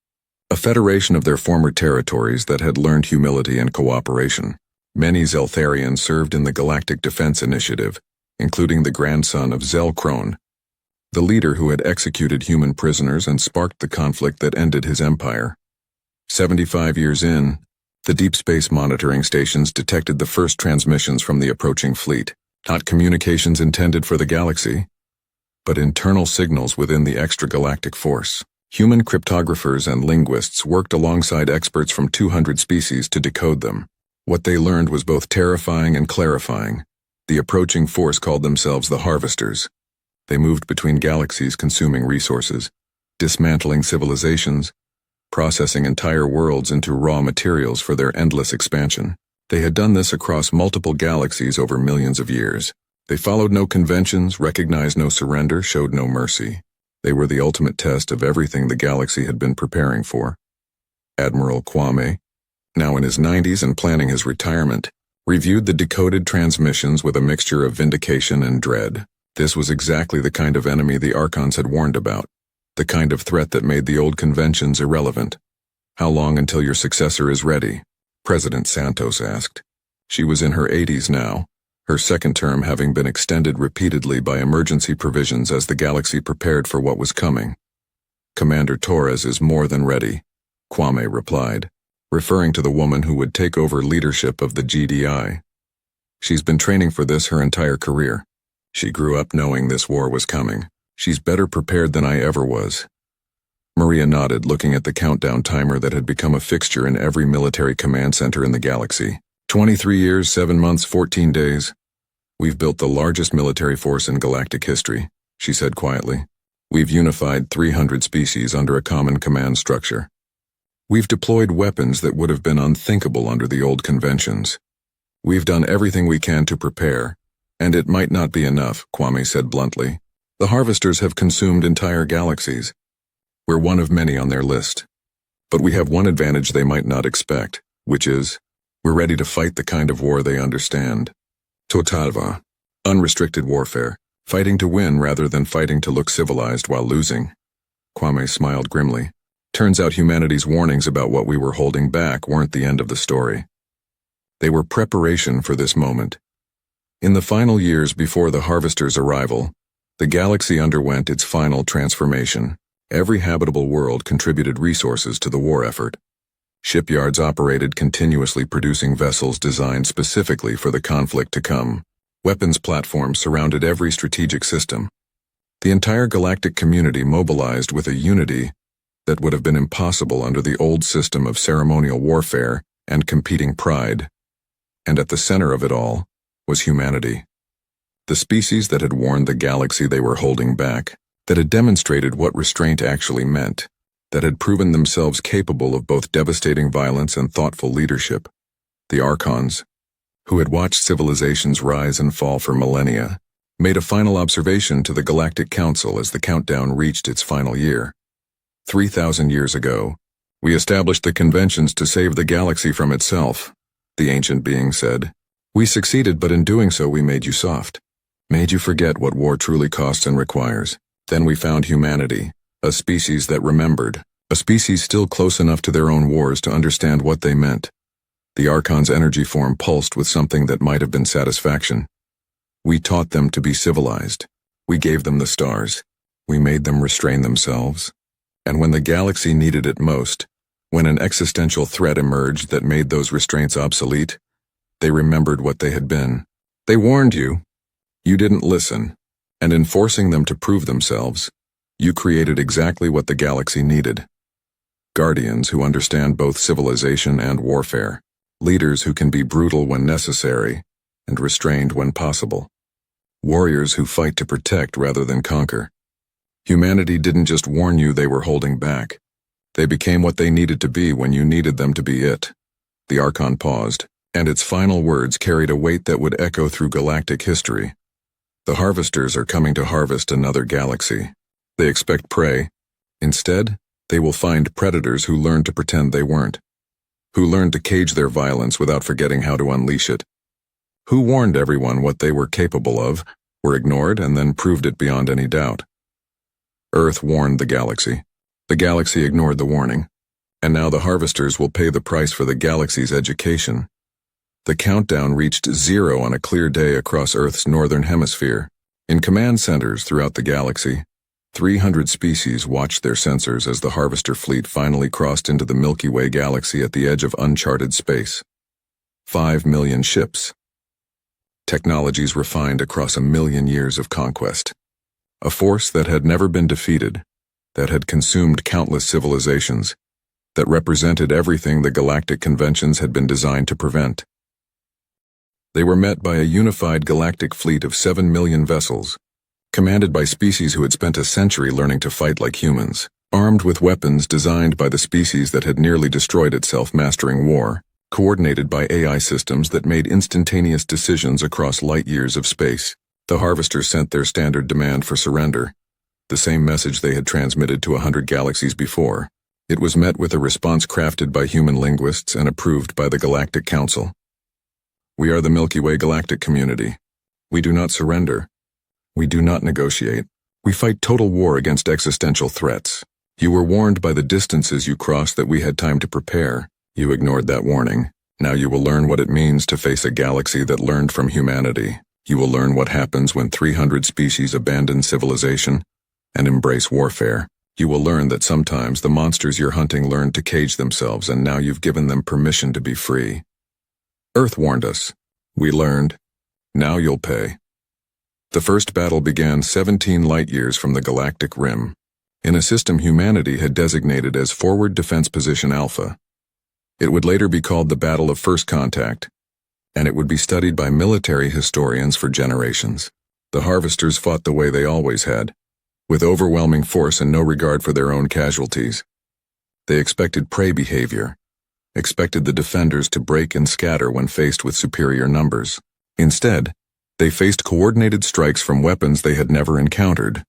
a federation of their former territories that had learned humility and cooperation. Many Zeltharians served in the Galactic Defense Initiative, including the grandson of Zelkron, the leader who had executed human prisoners and sparked the conflict that ended his empire. 75 years in, the deep space monitoring stations detected the first transmissions from the approaching fleet, not communications intended for the galaxy, but internal signals within the extragalactic force. Human cryptographers and linguists worked alongside experts from 200 species to decode them. What they learned was both terrifying and clarifying. The approaching force called themselves the Harvesters. They moved between galaxies, consuming resources, dismantling civilizations, processing entire worlds into raw materials for their endless expansion. They had done this across multiple galaxies over millions of years. They followed no conventions, recognized no surrender, showed no mercy. They were the ultimate test of everything the galaxy had been preparing for. Admiral Kwame, now in his 90s and planning his retirement, reviewed the decoded transmissions with a mixture of vindication and dread. This was exactly the kind of enemy the Archons had warned about, the kind of threat that made the old conventions irrelevant. "How long until your successor is ready?" President Santos asked. She was in her 80s now, her second term having been extended repeatedly by emergency provisions as the galaxy prepared for what was coming. "Commander Torres is more than ready," Kwame replied, referring to the woman who would take over leadership of the GDI. "She's been training for this her entire career. She grew up knowing this war was coming. She's better prepared than I ever was." Maria nodded, looking at the countdown timer that had become a fixture in every military command center in the galaxy. 23 years, 7 months, 14 days. "We've built the largest military force in galactic history," she said quietly. "We've unified 300 species under a common command structure. We've deployed weapons that would have been unthinkable under the old conventions. We've done everything we can to prepare, and it might not be enough," Kwame said bluntly, The harvesters have consumed entire galaxies. We're one of many on their list. But we have one advantage they might not expect, which is, we're ready to fight the kind of war they understand. Totalva. Unrestricted warfare. Fighting to win rather than fighting to look civilized while losing. Kwame smiled grimly. Turns out humanity's warnings about what we were holding back weren't the end of the story. They were preparation for this moment. In the final years before the harvesters' arrival, the galaxy underwent its final transformation. Every habitable world contributed resources to the war effort. Shipyards operated continuously, producing vessels designed specifically for the conflict to come. Weapons platforms surrounded every strategic system. The entire galactic community mobilized with a unity that would have been impossible under the old system of ceremonial warfare and competing pride. And at the center of it all was humanity. The species that had warned the galaxy they were holding back, that had demonstrated what restraint actually meant, that had proven themselves capable of both devastating violence and thoughtful leadership. The Archons, who had watched civilizations rise and fall for millennia, made a final observation to the Galactic Council as the countdown reached its final year. 3,000 years ago, we established the conventions to save the galaxy from itself, the ancient being said. We succeeded, but in doing so we made you soft. Made you forget what war truly costs and requires. Then we found humanity, a species that remembered, a species still close enough to their own wars to understand what they meant. The Archon's energy form pulsed with something that might have been satisfaction. We taught them to be civilized. We gave them the stars. We made them restrain themselves. And when the galaxy needed it most, when an existential threat emerged that made those restraints obsolete, they remembered what they had been. They warned you. You didn't listen. And in forcing them to prove themselves, you created exactly what the galaxy needed. Guardians who understand both civilization and warfare. Leaders who can be brutal when necessary and restrained when possible. Warriors who fight to protect rather than conquer. Humanity didn't just warn you they were holding back. They became what they needed to be when you needed them to be it. The Archon paused, and its final words carried a weight that would echo through galactic history. The harvesters are coming to harvest another galaxy. They expect prey. Instead, they will find predators who learn to pretend they weren't. Who learned to cage their violence without forgetting how to unleash it. Who warned everyone what they were capable of, were ignored, and then proved it beyond any doubt. Earth warned the galaxy. The galaxy ignored the warning. And now the harvesters will pay the price for the galaxy's education. The countdown reached 0 on a clear day across Earth's northern hemisphere. In command centers throughout the galaxy, 300 species watched their sensors as the harvester fleet finally crossed into the Milky Way galaxy at the edge of uncharted space. 5 million ships. Technologies refined across 1,000,000 years of conquest. A force that had never been defeated, that had consumed countless civilizations, that represented everything the galactic conventions had been designed to prevent. They were met by a unified galactic fleet of 7 million vessels, commanded by species who had spent a century learning to fight like humans, armed with weapons designed by the species that had nearly destroyed itself mastering war, coordinated by AI systems that made instantaneous decisions across light years of space. The harvesters sent their standard demand for surrender, the same message they had transmitted to 100 galaxies before. It was met with a response crafted by human linguists and approved by the Galactic Council. We are the Milky Way galactic community. We do not surrender. We do not negotiate. We fight total war against existential threats. You were warned by the distances you crossed that we had time to prepare. You ignored that warning. Now you will learn what it means to face a galaxy that learned from humanity. You will learn what happens when 300 species abandon civilization and embrace warfare. You will learn that sometimes the monsters you're hunting learned to cage themselves, and now you've given them permission to be free. Earth warned us. We learned. Now you'll pay. The first battle began 17 light-years from the galactic rim, in a system humanity had designated as Forward Defense Position Alpha. It would later be called the Battle of First Contact, and it would be studied by military historians for generations. The harvesters fought the way they always had, with overwhelming force and no regard for their own casualties. They expected prey behavior, expected the defenders to break and scatter when faced with superior numbers. Instead, they faced coordinated strikes from weapons they had never encountered,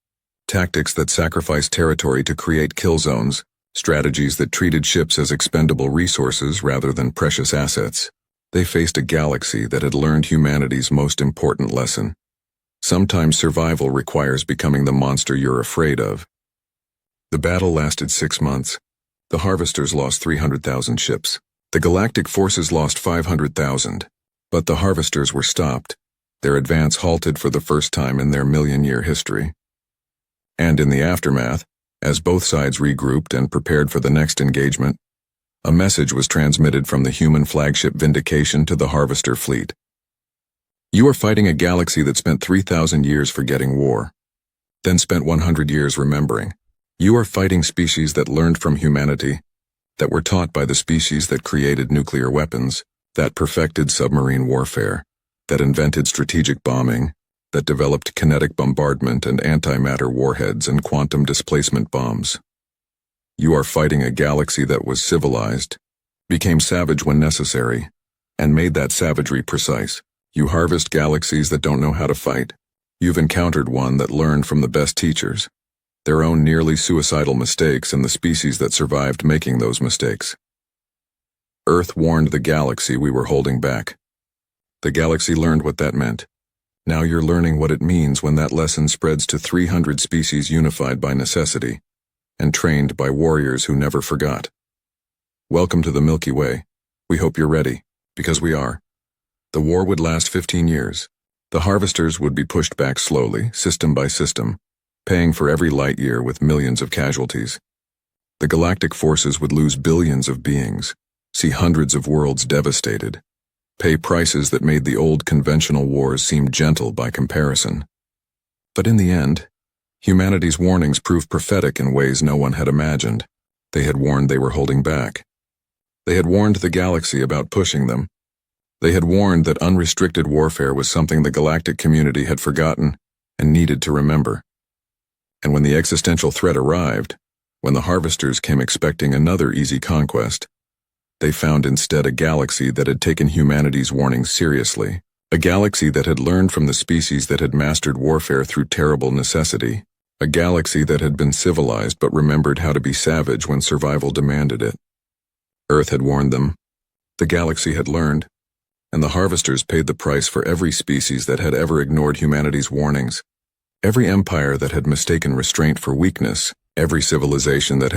tactics that sacrificed territory to create kill zones, strategies that treated ships as expendable resources rather than precious assets. They faced a galaxy that had learned humanity's most important lesson. Sometimes survival requires becoming the monster you're afraid of. The battle lasted 6 months. The Harvesters lost 300,000 ships. The galactic forces lost 500,000. But the Harvesters were stopped. Their advance halted for the first time in their million-year history. And in the aftermath, as both sides regrouped and prepared for the next engagement, a message was transmitted from the human flagship Vindication to the Harvester fleet. You are fighting a galaxy that spent 3,000 years forgetting war, then spent 100 years remembering. You are fighting species that learned from humanity, that were taught by the species that created nuclear weapons, that perfected submarine warfare, that invented strategic bombing, that developed kinetic bombardment and antimatter warheads and quantum displacement bombs. You are fighting a galaxy that was civilized, became savage when necessary, and made that savagery precise. You harvest galaxies that don't know how to fight. You've encountered one that learned from the best teachers, their own nearly suicidal mistakes and the species that survived making those mistakes. Earth warned the galaxy we were holding back. The galaxy learned what that meant. Now you're learning what it means when that lesson spreads to 300 species unified by necessity and trained by warriors who never forgot. Welcome to the Milky Way. We hope you're ready, because we are. The war would last 15 years. The Harvesters would be pushed back slowly, system by system, paying for every light year with millions of casualties. The galactic forces would lose billions of beings, see hundreds of worlds devastated, pay prices that made the old conventional wars seem gentle by comparison. But in the end, humanity's warnings proved prophetic in ways no one had imagined. They had warned they were holding back. They had warned the galaxy about pushing them. They had warned that unrestricted warfare was something the galactic community had forgotten and needed to remember. And when the existential threat arrived, when the Harvesters came expecting another easy conquest, they found instead a galaxy that had taken humanity's warnings seriously, a galaxy that had learned from the species that had mastered warfare through terrible necessity, a galaxy that had been civilized but remembered how to be savage when survival demanded it. Earth had warned them, the galaxy had learned, and the Harvesters paid the price for every species that had ever ignored humanity's warnings, every empire that had mistaken restraint for weakness, every civilization that had